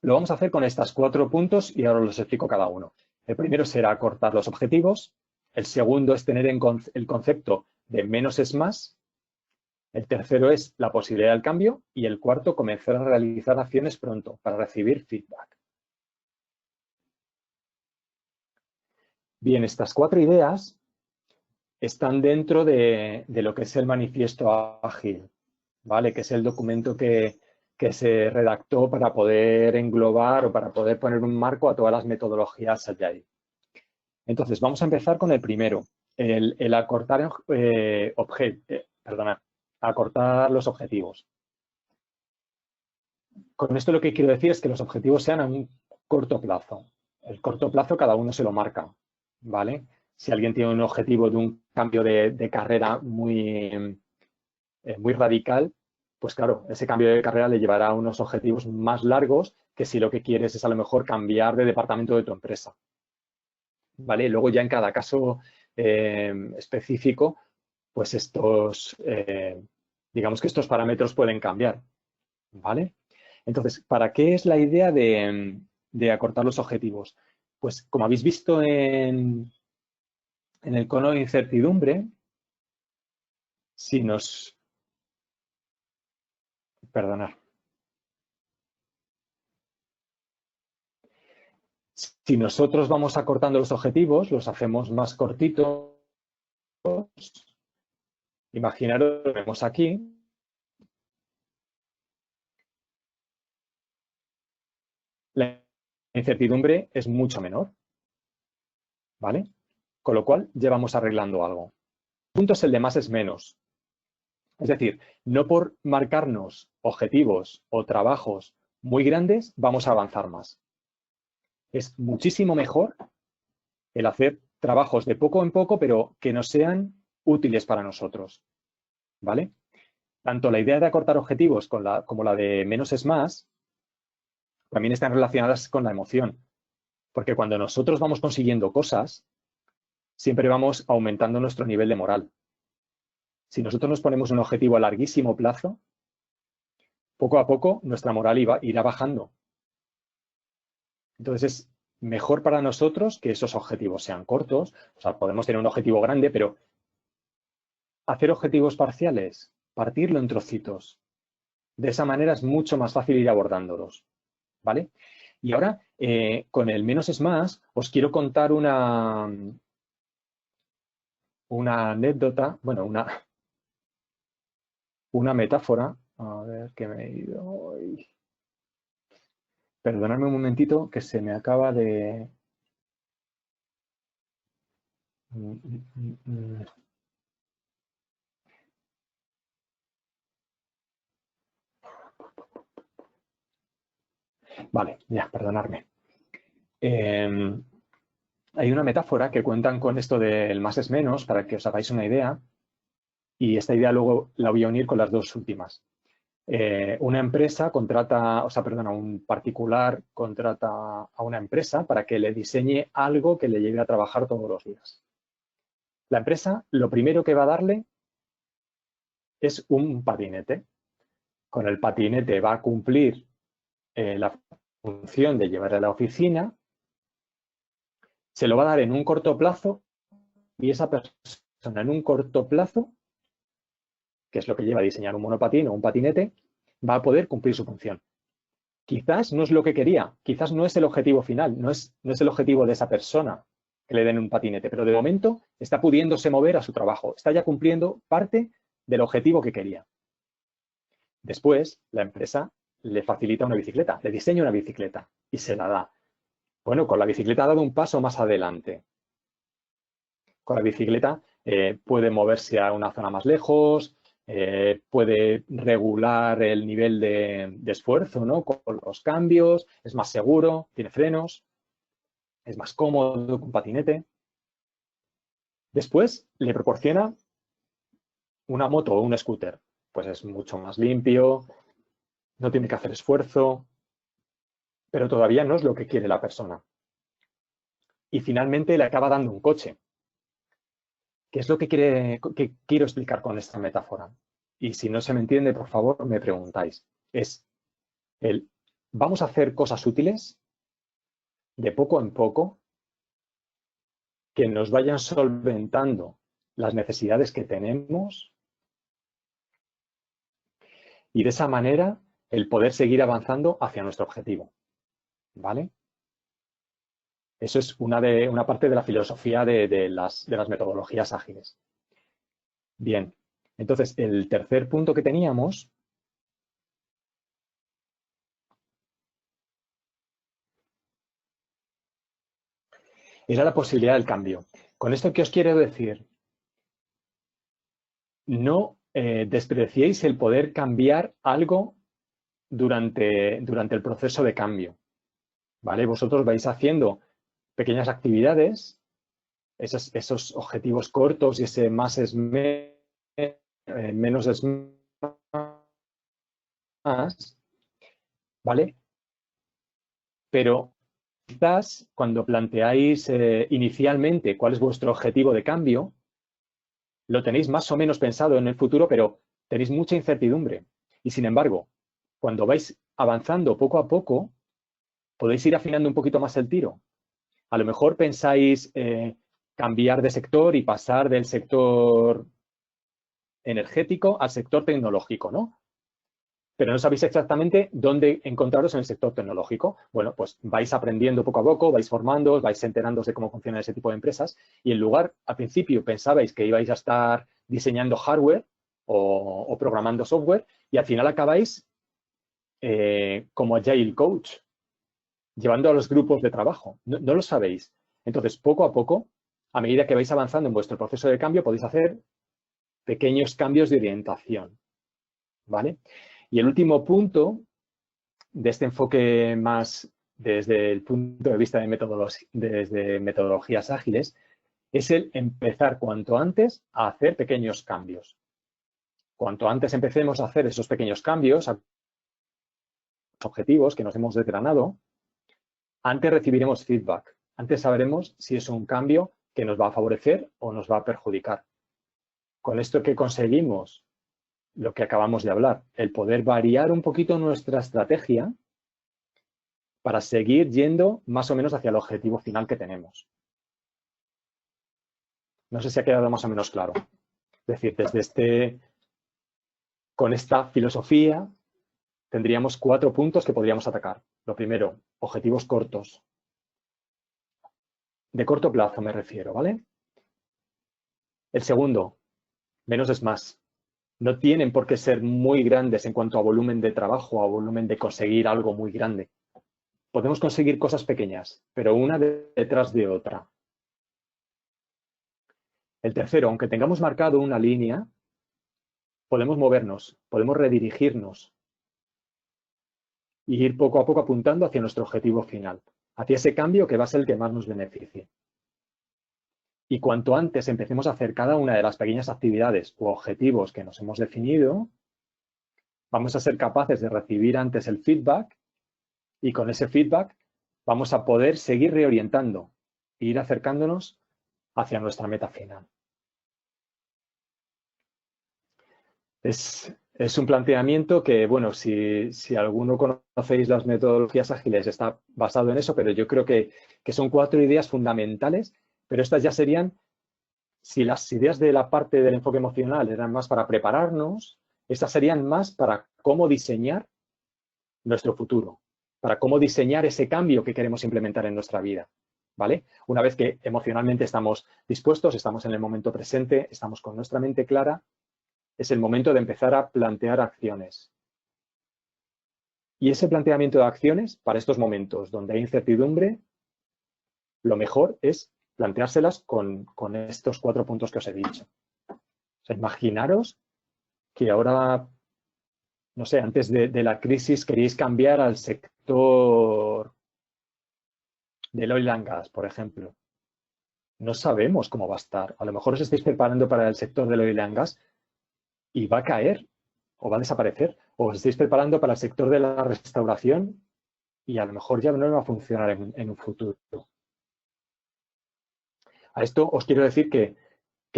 Lo vamos a hacer con estos 4 puntos y ahora los explico cada uno. El primero será acortar los objetivos. El segundo es tener el concepto de menos es más. El tercero es la posibilidad del cambio. Y el cuarto, comenzar a realizar acciones pronto para recibir feedback. Bien, estas 4 ideas están dentro de lo que es el manifiesto ágil, ¿vale? Que es el documento que se redactó para poder englobar o para poder poner un marco a todas las metodologías Agile. Entonces, vamos a empezar con el primero, el acortar, acortar los objetivos. Con esto lo que quiero decir es que los objetivos sean a un corto plazo. El corto plazo cada uno se lo marca, ¿vale? Si alguien tiene un objetivo de un cambio de carrera muy radical, pues claro, ese cambio de carrera le llevará a unos objetivos más largos que si lo que quieres es a lo mejor cambiar de departamento de tu empresa. ¿Vale? Luego ya en cada caso específico, pues digamos que estos parámetros pueden cambiar, ¿vale? Entonces, ¿para qué es la idea de acortar los objetivos? Pues como habéis visto en el cono de incertidumbre, si nos... Perdonad. Si nosotros vamos acortando los objetivos, los hacemos más cortitos, imaginaros, lo vemos aquí, la incertidumbre es mucho menor, ¿vale? Con lo cual, ya vamos arreglando algo. El punto es el de más es menos. Es decir, no por marcarnos objetivos o trabajos muy grandes vamos a avanzar más. Es muchísimo mejor el hacer trabajos de poco en poco, pero que nos sean útiles para nosotros, ¿vale? Tanto la idea de acortar objetivos como la de menos es más también están relacionadas con la emoción, porque cuando nosotros vamos consiguiendo cosas, siempre vamos aumentando nuestro nivel de moral. Si nosotros nos ponemos un objetivo a larguísimo plazo, poco a poco nuestra moral irá bajando. Entonces es mejor para nosotros que esos objetivos sean cortos. O sea, podemos tener un objetivo grande, pero hacer objetivos parciales, partirlo en trocitos. De esa manera es mucho más fácil ir abordándolos, ¿vale? Y ahora, con el menos es más, os quiero contar una anécdota, bueno, una metáfora. A ver, que me he ido hoy. Perdonadme un momentito que se me acaba de... Vale, ya, perdonadme. Hay una metáfora que cuentan con esto del más es menos para que os hagáis una idea y esta idea luego la voy a unir con las dos últimas. Una empresa contrata, un particular contrata a una empresa para que le diseñe algo que le lleve a trabajar todos los días. La empresa lo primero que va a darle es un patinete. Con el patinete va a cumplir la función de llevar a la oficina, se lo va a dar en un corto plazo y esa persona en un corto plazo, que es lo que lleva a diseñar un monopatín o un patinete, va a poder cumplir su función. Quizás no es lo que quería, quizás no es el objetivo final, no es el objetivo de esa persona que le den un patinete, pero de momento está pudiéndose mover a su trabajo, está ya cumpliendo parte del objetivo que quería. Después, la empresa le facilita una bicicleta, le diseña una bicicleta y se la da. Bueno, con la bicicleta ha dado un paso más adelante. Con la bicicleta puede moverse a una zona más lejos, puede regular el nivel de esfuerzo, ¿no? Con los cambios, es más seguro, tiene frenos, es más cómodo que un patinete. Después le proporciona una moto o un scooter, pues es mucho más limpio, no tiene que hacer esfuerzo, pero todavía no es lo que quiere la persona. Y finalmente le acaba dando un coche. ¿Qué es lo que quiero explicar con esta metáfora? Y si no se me entiende, por favor, me preguntáis. Es vamos a hacer cosas útiles de poco en poco que nos vayan solventando las necesidades que tenemos y de esa manera el poder seguir avanzando hacia nuestro objetivo, ¿vale? Eso es una parte de la filosofía de las metodologías ágiles. Bien, entonces el tercer punto que teníamos era la posibilidad del cambio. Con esto, ¿qué os quiero decir? No despreciéis el poder cambiar algo durante el proceso de cambio, ¿vale? Vosotros vais haciendo pequeñas actividades, esos objetivos cortos y ese más es menos es más, ¿vale? Pero quizás cuando planteáis inicialmente cuál es vuestro objetivo de cambio, lo tenéis más o menos pensado en el futuro, pero tenéis mucha incertidumbre. Y sin embargo, cuando vais avanzando poco a poco, podéis ir afinando un poquito más el tiro. A lo mejor pensáis cambiar de sector y pasar del sector energético al sector tecnológico, ¿no? Pero no sabéis exactamente dónde encontraros en el sector tecnológico. Bueno, pues vais aprendiendo poco a poco, vais formándoos, vais enterándose de cómo funciona ese tipo de empresas y en lugar, al principio, pensabais que ibais a estar diseñando hardware o programando software y al final acabáis como Agile Coach, llevando a los grupos de trabajo. No lo sabéis. Entonces, poco a poco, a medida que vais avanzando en vuestro proceso de cambio, podéis hacer pequeños cambios de orientación, ¿vale? Y el último punto de este enfoque más desde el punto de vista de metodologías ágiles es el empezar cuanto antes a hacer pequeños cambios. Cuanto antes empecemos a hacer esos pequeños cambios, a objetivos que nos hemos desgranado, antes recibiremos feedback. Antes sabremos si es un cambio que nos va a favorecer o nos va a perjudicar. Con esto que conseguimos lo que acabamos de hablar, el poder variar un poquito nuestra estrategia para seguir yendo más o menos hacia el objetivo final que tenemos. No sé si ha quedado más o menos claro. Es decir, con esta filosofía tendríamos 4 puntos que podríamos atacar. Lo primero, objetivos cortos. De corto plazo me refiero, ¿vale? El segundo, menos es más. No tienen por qué ser muy grandes en cuanto a volumen de trabajo, a volumen de conseguir algo muy grande. Podemos conseguir cosas pequeñas, pero una detrás de otra. El tercero, aunque tengamos marcado una línea, podemos movernos, podemos redirigirnos y ir poco a poco apuntando hacia nuestro objetivo final, hacia ese cambio que va a ser el que más nos beneficie. Y cuanto antes empecemos a hacer cada una de las pequeñas actividades u objetivos que nos hemos definido, vamos a ser capaces de recibir antes el feedback y con ese feedback vamos a poder seguir reorientando e ir acercándonos hacia nuestra meta final. Es un planteamiento que, bueno, si alguno conocéis las metodologías ágiles, está basado en eso, pero yo creo que son 4 ideas fundamentales, pero estas ya serían, si las ideas de la parte del enfoque emocional eran más para prepararnos, estas serían más para cómo diseñar nuestro futuro, para cómo diseñar ese cambio que queremos implementar en nuestra vida, ¿vale? Una vez que emocionalmente estamos dispuestos, estamos en el momento presente, estamos con nuestra mente clara, es el momento de empezar a plantear acciones. Y ese planteamiento de acciones, para estos momentos donde hay incertidumbre, lo mejor es planteárselas con estos 4 puntos que os he dicho. O sea, imaginaros que ahora, no sé, antes de la crisis queréis cambiar al sector del oil and gas, por ejemplo. No sabemos cómo va a estar. A lo mejor os estáis preparando para el sector del oil and gas y va a caer o va a desaparecer. O os estáis preparando para el sector de la restauración y a lo mejor ya no va a funcionar en un futuro. A esto os quiero decir que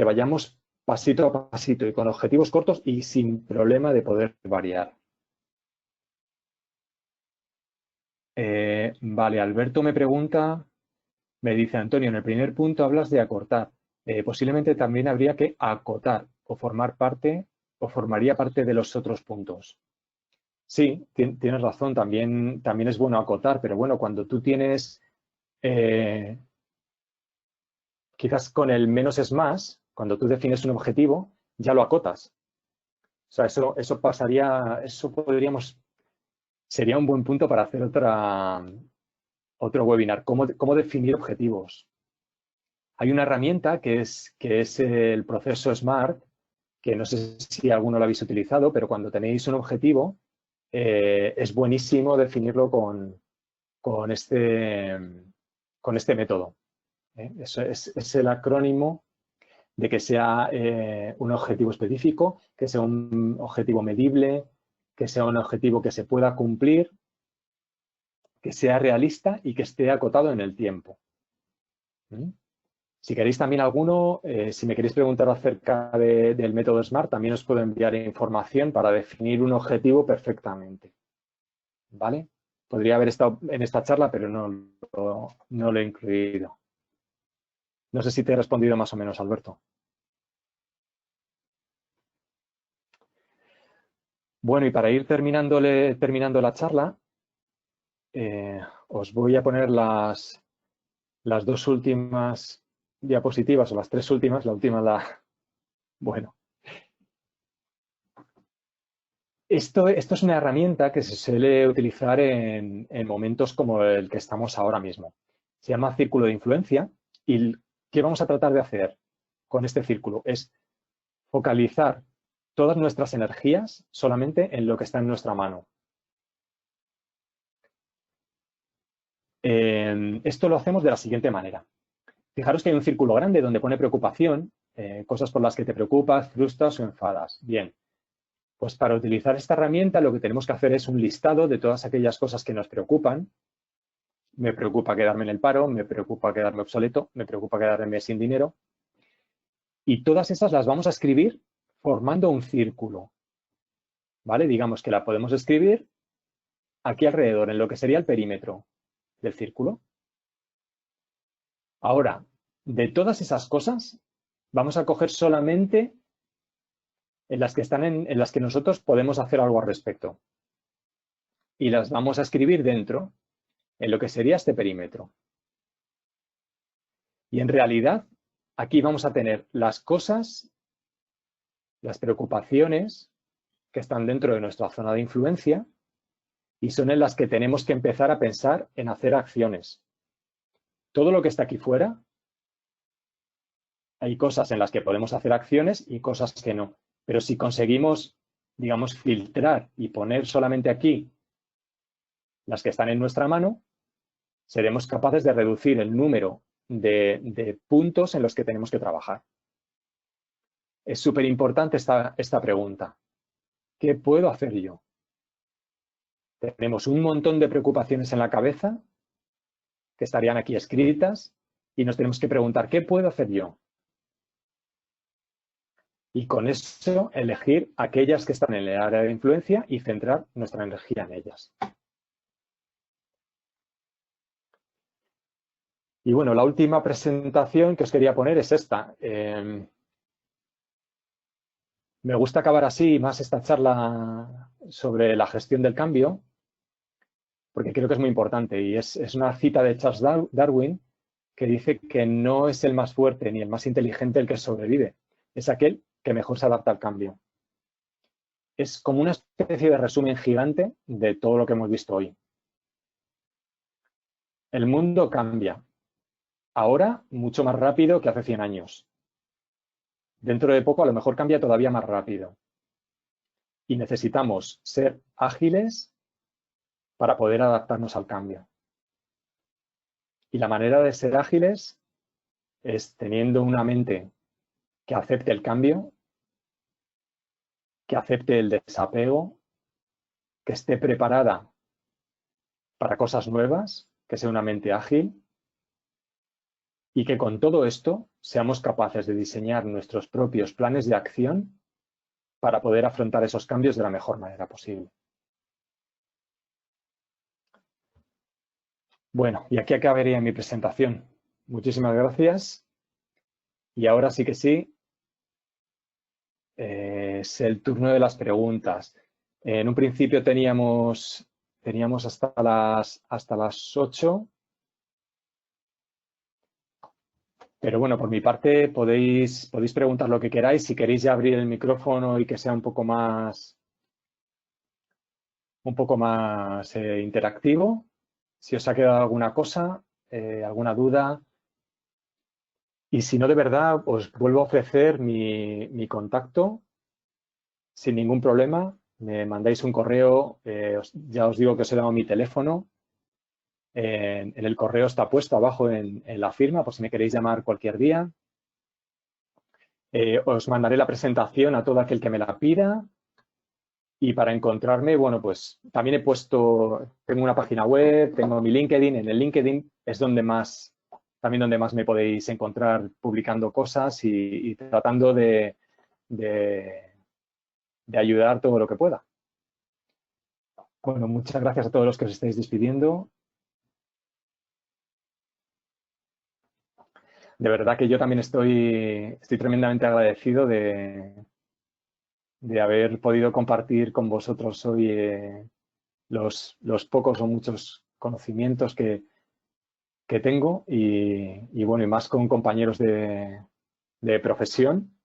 vayamos pasito a pasito y con objetivos cortos y sin problema de poder variar. Vale, Alberto me pregunta, me dice, Antonio, en el primer punto hablas de acortar. Posiblemente también habría que acotar o formar parte o formaría parte de los otros puntos. Sí, tienes razón, también es bueno acotar, pero bueno, cuando tú tienes, quizás con el menos es más, cuando tú defines un objetivo, ya lo acotas. O sea, eso pasaría, eso podríamos, sería un buen punto para hacer otro webinar, cómo definir objetivos. Hay una herramienta que es el proceso SMART, que no sé si alguno lo habéis utilizado, pero cuando tenéis un objetivo, es buenísimo definirlo con este método. Eso es el acrónimo de que sea un objetivo específico, que sea un objetivo medible, que sea un objetivo que se pueda cumplir, que sea realista y que esté acotado en el tiempo. Si queréis también alguno, si me queréis preguntar acerca del método SMART, también os puedo enviar información para definir un objetivo perfectamente. ¿Vale? Podría haber estado en esta charla, pero no lo he incluido. No sé si te he respondido más o menos, Alberto. Bueno, y para ir terminando la charla, os voy a poner las dos últimas diapositivas, o las tres últimas, la última Bueno. Esto es una herramienta que se suele utilizar en momentos como el que estamos ahora mismo. Se llama círculo de influencia y ¿qué vamos a tratar de hacer con este círculo? Es focalizar todas nuestras energías solamente en lo que está en nuestra mano. Esto lo hacemos de la siguiente manera. Fijaros que hay un círculo grande donde pone preocupación, cosas por las que te preocupas, frustras o enfadas. Bien, pues para utilizar esta herramienta lo que tenemos que hacer es un listado de todas aquellas cosas que nos preocupan. Me preocupa quedarme en el paro, me preocupa quedarme obsoleto, me preocupa quedarme sin dinero. Y todas esas las vamos a escribir formando un círculo. ¿Vale? Digamos que la podemos escribir aquí alrededor, en lo que sería el perímetro del círculo. Ahora, de todas esas cosas, vamos a coger solamente en las que están en las que nosotros podemos hacer algo al respecto. Y las vamos a escribir dentro, en lo que sería este perímetro. Y en realidad, aquí vamos a tener las cosas, las preocupaciones que están dentro de nuestra zona de influencia y son en las que tenemos que empezar a pensar en hacer acciones. Todo lo que está aquí fuera, hay cosas en las que podemos hacer acciones y cosas que no. Pero si conseguimos, digamos, filtrar y poner solamente aquí las que están en nuestra mano, seremos capaces de reducir el número de puntos en los que tenemos que trabajar. Es súper importante esta pregunta. ¿Qué puedo hacer yo? Tenemos un montón de preocupaciones en la cabeza que estarían aquí escritas y nos tenemos que preguntar, ¿qué puedo hacer yo? Y con eso elegir aquellas que están en el área de influencia y centrar nuestra energía en ellas. Y bueno, la última presentación que os quería poner es esta. Me gusta acabar así más esta charla sobre la gestión del cambio, porque creo que es muy importante y es una cita de Charles Darwin que dice que no es el más fuerte ni el más inteligente el que sobrevive, es aquel que mejor se adapta al cambio. Es como una especie de resumen gigante de todo lo que hemos visto hoy. El mundo cambia, ahora mucho más rápido que hace 100 años. Dentro de poco a lo mejor cambia todavía más rápido. Y necesitamos ser ágiles para poder adaptarnos al cambio. Y la manera de ser ágiles es teniendo una mente que acepte el cambio, que acepte el desapego, que esté preparada para cosas nuevas, que sea una mente ágil y que con todo esto seamos capaces de diseñar nuestros propios planes de acción para poder afrontar esos cambios de la mejor manera posible. Bueno, y aquí acabaría mi presentación. Muchísimas gracias. Y ahora sí que sí, es el turno de las preguntas. En un principio teníamos hasta las 8, pero bueno, por mi parte podéis preguntar lo que queráis. Si queréis ya abrir el micrófono y que sea un poco más interactivo. Si os ha quedado alguna cosa, alguna duda. Y si no, de verdad, os vuelvo a ofrecer mi contacto sin ningún problema. Me mandáis un correo, ya os digo que os he dado mi teléfono. En el correo está puesto abajo en la firma, por si me queréis llamar cualquier día. Os mandaré la presentación a todo aquel que me la pida. Y para encontrarme, bueno, pues también tengo una página web, tengo mi LinkedIn. En el LinkedIn es también donde más me podéis encontrar publicando cosas y tratando de ayudar todo lo que pueda. Bueno, muchas gracias a todos los que os estáis despidiendo. De verdad que yo también estoy tremendamente agradecido de haber podido compartir con vosotros hoy los pocos o muchos conocimientos que tengo y bueno, y más con compañeros de profesión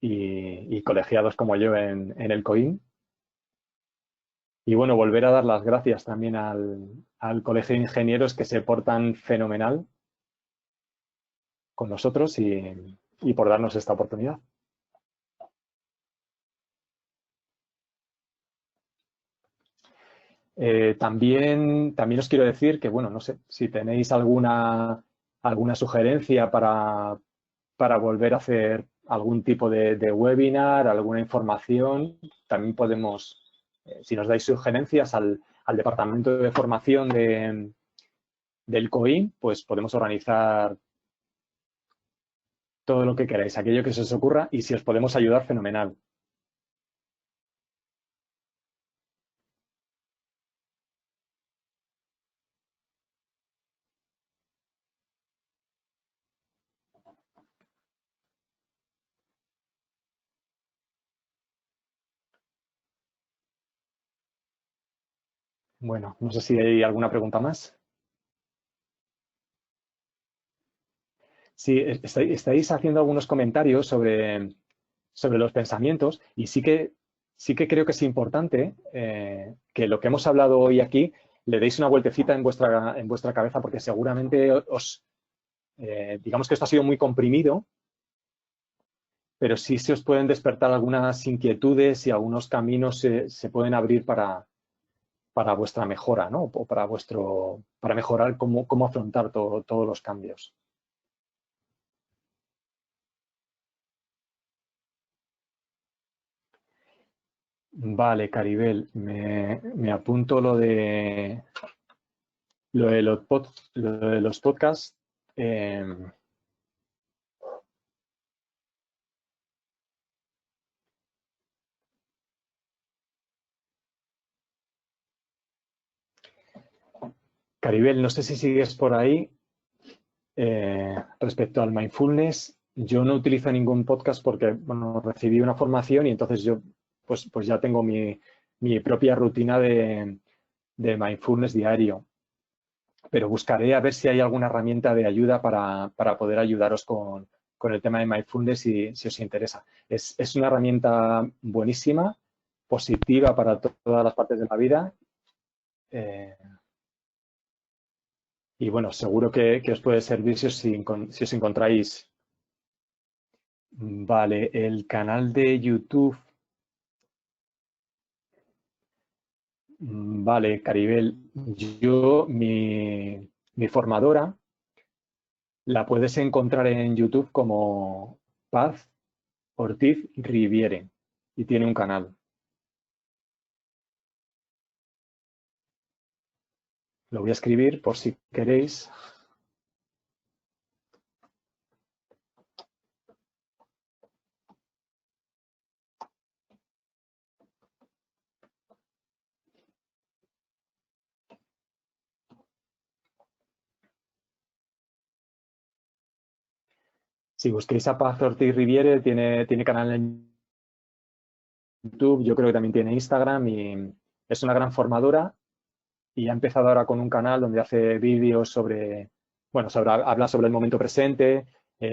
y colegiados como yo en el COIN. Y bueno, volver a dar las gracias también al Colegio de Ingenieros que se portan fenomenal con nosotros y por darnos esta oportunidad. También os quiero decir que, bueno, no sé, si tenéis alguna sugerencia para volver a hacer algún tipo de webinar, alguna información, también podemos, si nos dais sugerencias al departamento de formación del COIN, pues podemos organizar todo lo que queráis, aquello que se os ocurra y si os podemos ayudar, fenomenal. Bueno, no sé si hay alguna pregunta más. Sí, estáis haciendo algunos comentarios sobre los pensamientos y sí que creo que es importante que lo que hemos hablado hoy aquí le deis una vueltecita en vuestra cabeza porque seguramente digamos que esto ha sido muy comprimido, pero sí se os pueden despertar algunas inquietudes y algunos caminos se pueden abrir para vuestra mejora, ¿no? O para mejorar cómo afrontar todos los cambios. Vale, Caribel, me apunto lo de los podcasts. eh, Caribel, no sé si sigues por ahí. Respecto al mindfulness, yo no utilizo ningún podcast porque, bueno, recibí una formación y entonces yo pues ya tengo mi propia rutina de mindfulness diario. Pero buscaré a ver si hay alguna herramienta de ayuda para poder ayudaros con el tema de mindfulness si os interesa. Es una herramienta buenísima, positiva para todas las partes de la vida. eh, y bueno, seguro que os puede servir si os encontráis. Vale, el canal de YouTube. Vale, Caribel. Mi formadora la puedes encontrar en YouTube como Paz Ortiz Riviere y tiene un canal. Lo voy a escribir por si queréis. Si busquéis a Paz Ortiz Riviere, tiene canal en YouTube, yo creo que también tiene Instagram y es una gran formadora y ha empezado ahora con un canal donde hace vídeos sobre, bueno, habla sobre el momento presente,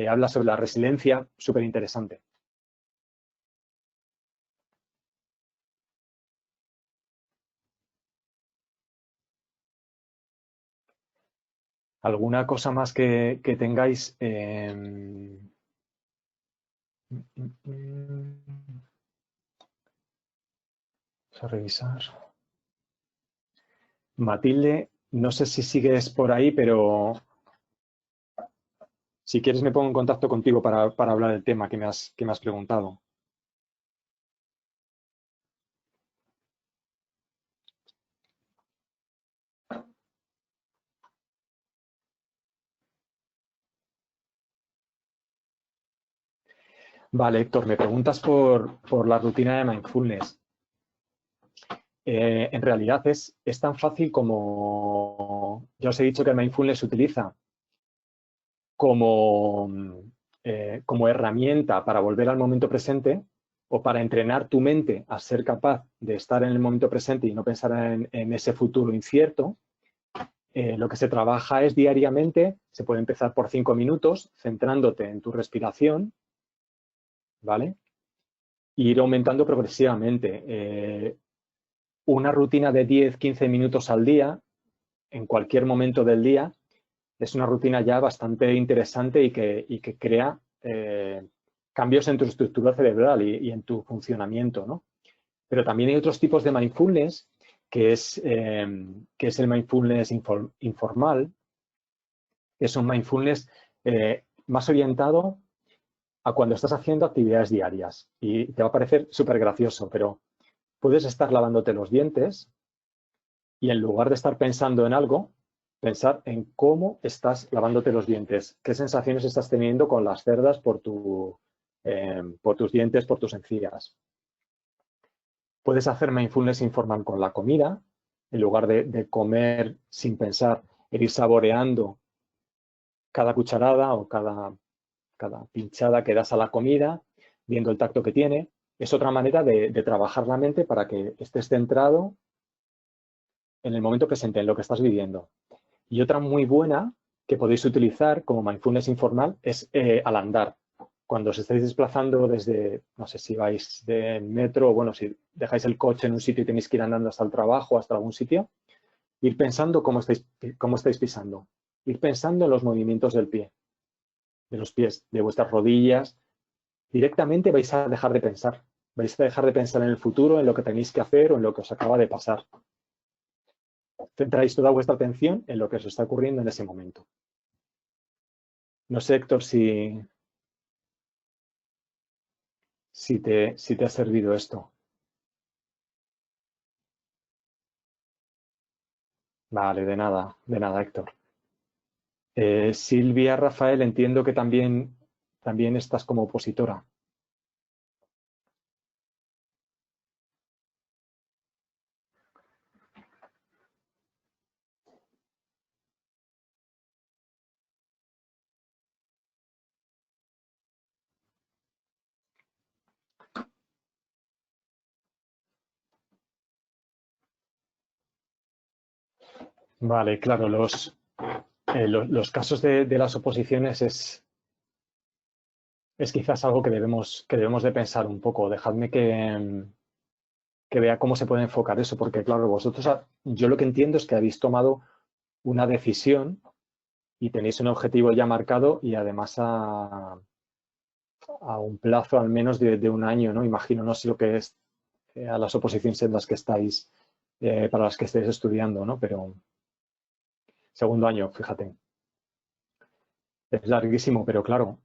habla sobre la resiliencia, súper interesante. ¿Alguna cosa más que tengáis? Vamos a revisar. Matilde, no sé si sigues por ahí, pero si quieres me pongo en contacto contigo para hablar del tema que me has preguntado. Vale, Héctor, me preguntas por la rutina de mindfulness. En realidad es tan fácil como, ya os he dicho que el mindfulness se utiliza como, como herramienta para volver al momento presente o para entrenar tu mente a ser capaz de estar en el momento presente y no pensar en ese futuro incierto. Lo que se trabaja es diariamente, se puede empezar por 5 minutos, centrándote en tu respiración, ¿vale? E ir aumentando progresivamente. Una rutina de 10-15 minutos al día, en cualquier momento del día, es una rutina ya bastante interesante y que crea cambios en tu estructura cerebral y en tu funcionamiento, ¿no? Pero también hay otros tipos de mindfulness, que es el mindfulness informal, que es un mindfulness más orientado a cuando estás haciendo actividades diarias. Y te va a parecer súper gracioso, pero puedes estar lavándote los dientes y en lugar de estar pensando en algo, pensar en cómo estás lavándote los dientes, qué sensaciones estás teniendo con las cerdas por tus dientes, por tus encías. Puedes hacer mindfulness informal con la comida, en lugar de comer sin pensar, ir saboreando cada cucharada o cada pinchada que das a la comida, viendo el tacto que tiene. Es otra manera de trabajar la mente para que estés centrado en el momento presente, en lo que estás viviendo. Y otra muy buena que podéis utilizar como mindfulness informal es al andar. Cuando os estáis desplazando desde, no sé si vais de metro, o bueno, si dejáis el coche en un sitio y tenéis que ir andando hasta el trabajo, hasta algún sitio, ir pensando cómo estáis pisando. Ir pensando en los movimientos del pie, de los pies, de vuestras rodillas. Directamente vais a dejar de pensar. Vais a dejar de pensar en el futuro, en lo que tenéis que hacer o en lo que os acaba de pasar. Centráis toda vuestra atención en lo que os está ocurriendo en ese momento. No sé, Héctor, si te ha servido esto. Vale, de nada, Héctor. Silvia, Rafael, entiendo que también estás como opositora. Vale, claro, los casos de las oposiciones es quizás algo que debemos de pensar un poco. Dejadme que vea cómo se puede enfocar eso, porque claro, vosotros, yo lo que entiendo es que habéis tomado una decisión y tenéis un objetivo ya marcado y además a un plazo al menos de un año, ¿no? Imagino, no sé lo que es a las oposiciones en las que estáis, para las que estáis estudiando, ¿no? Pero segundo año, fíjate. Es larguísimo, pero claro,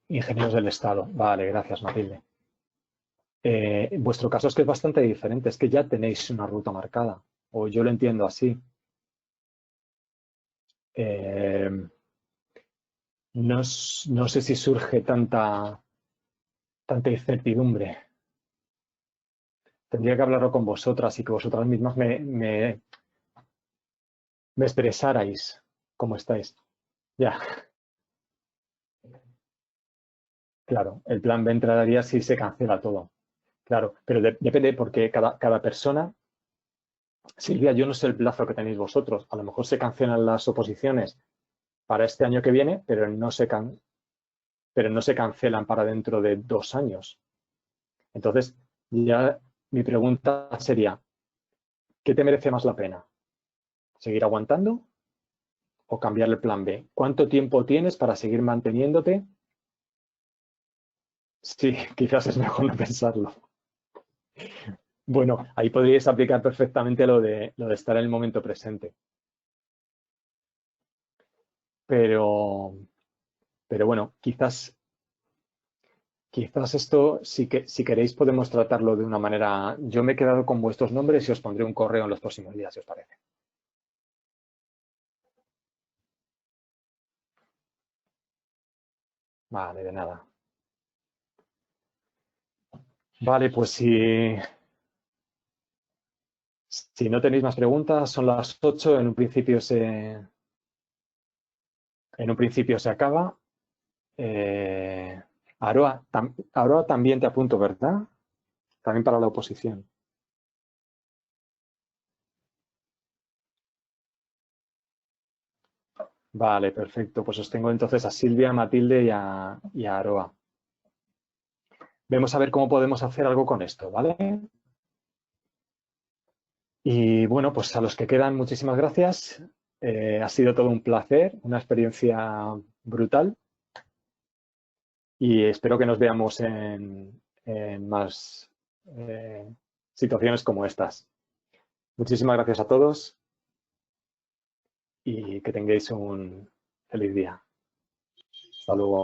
ingenieros del Estado. Vale, gracias, Matilde. Vuestro caso es que es bastante diferente, es que ya tenéis una ruta marcada, o yo lo entiendo así. Eh, no sé si surge tanta incertidumbre. Tendría que hablarlo con vosotras y que vosotras mismas me expresarais cómo estáis. Ya, claro, el plan B entraría si se cancela todo. Claro, pero depende porque cada persona, Silvia, yo no sé el plazo que tenéis vosotros. A lo mejor se cancelan las oposiciones para este año que viene, pero no se cancelan para dentro de 2 años. Entonces, ya mi pregunta sería, ¿qué te merece más la pena? ¿Seguir aguantando o cambiar el plan B? ¿Cuánto tiempo tienes para seguir manteniéndote? Sí, quizás es mejor no pensarlo. Bueno, ahí podríais aplicar perfectamente lo de estar en el momento presente. Pero, pero bueno, quizás esto, si queréis, podemos tratarlo de una manera. Yo me he quedado con vuestros nombres y os pondré un correo en los próximos días, si os parece. Vale, de nada. Vale, pues si no tenéis más preguntas, son las 8. En un principio se acaba. Eh, Aroa también te apunto, ¿verdad? También para la oposición. Vale, perfecto. Pues os tengo entonces a Silvia, a Matilde y a Aroa. Vemos a ver cómo podemos hacer algo con esto, ¿vale? Y bueno, pues a los que quedan, muchísimas gracias. Ha sido todo un placer, una experiencia brutal y espero que nos veamos en más situaciones como estas. Muchísimas gracias a todos y que tengáis un feliz día. Hasta luego.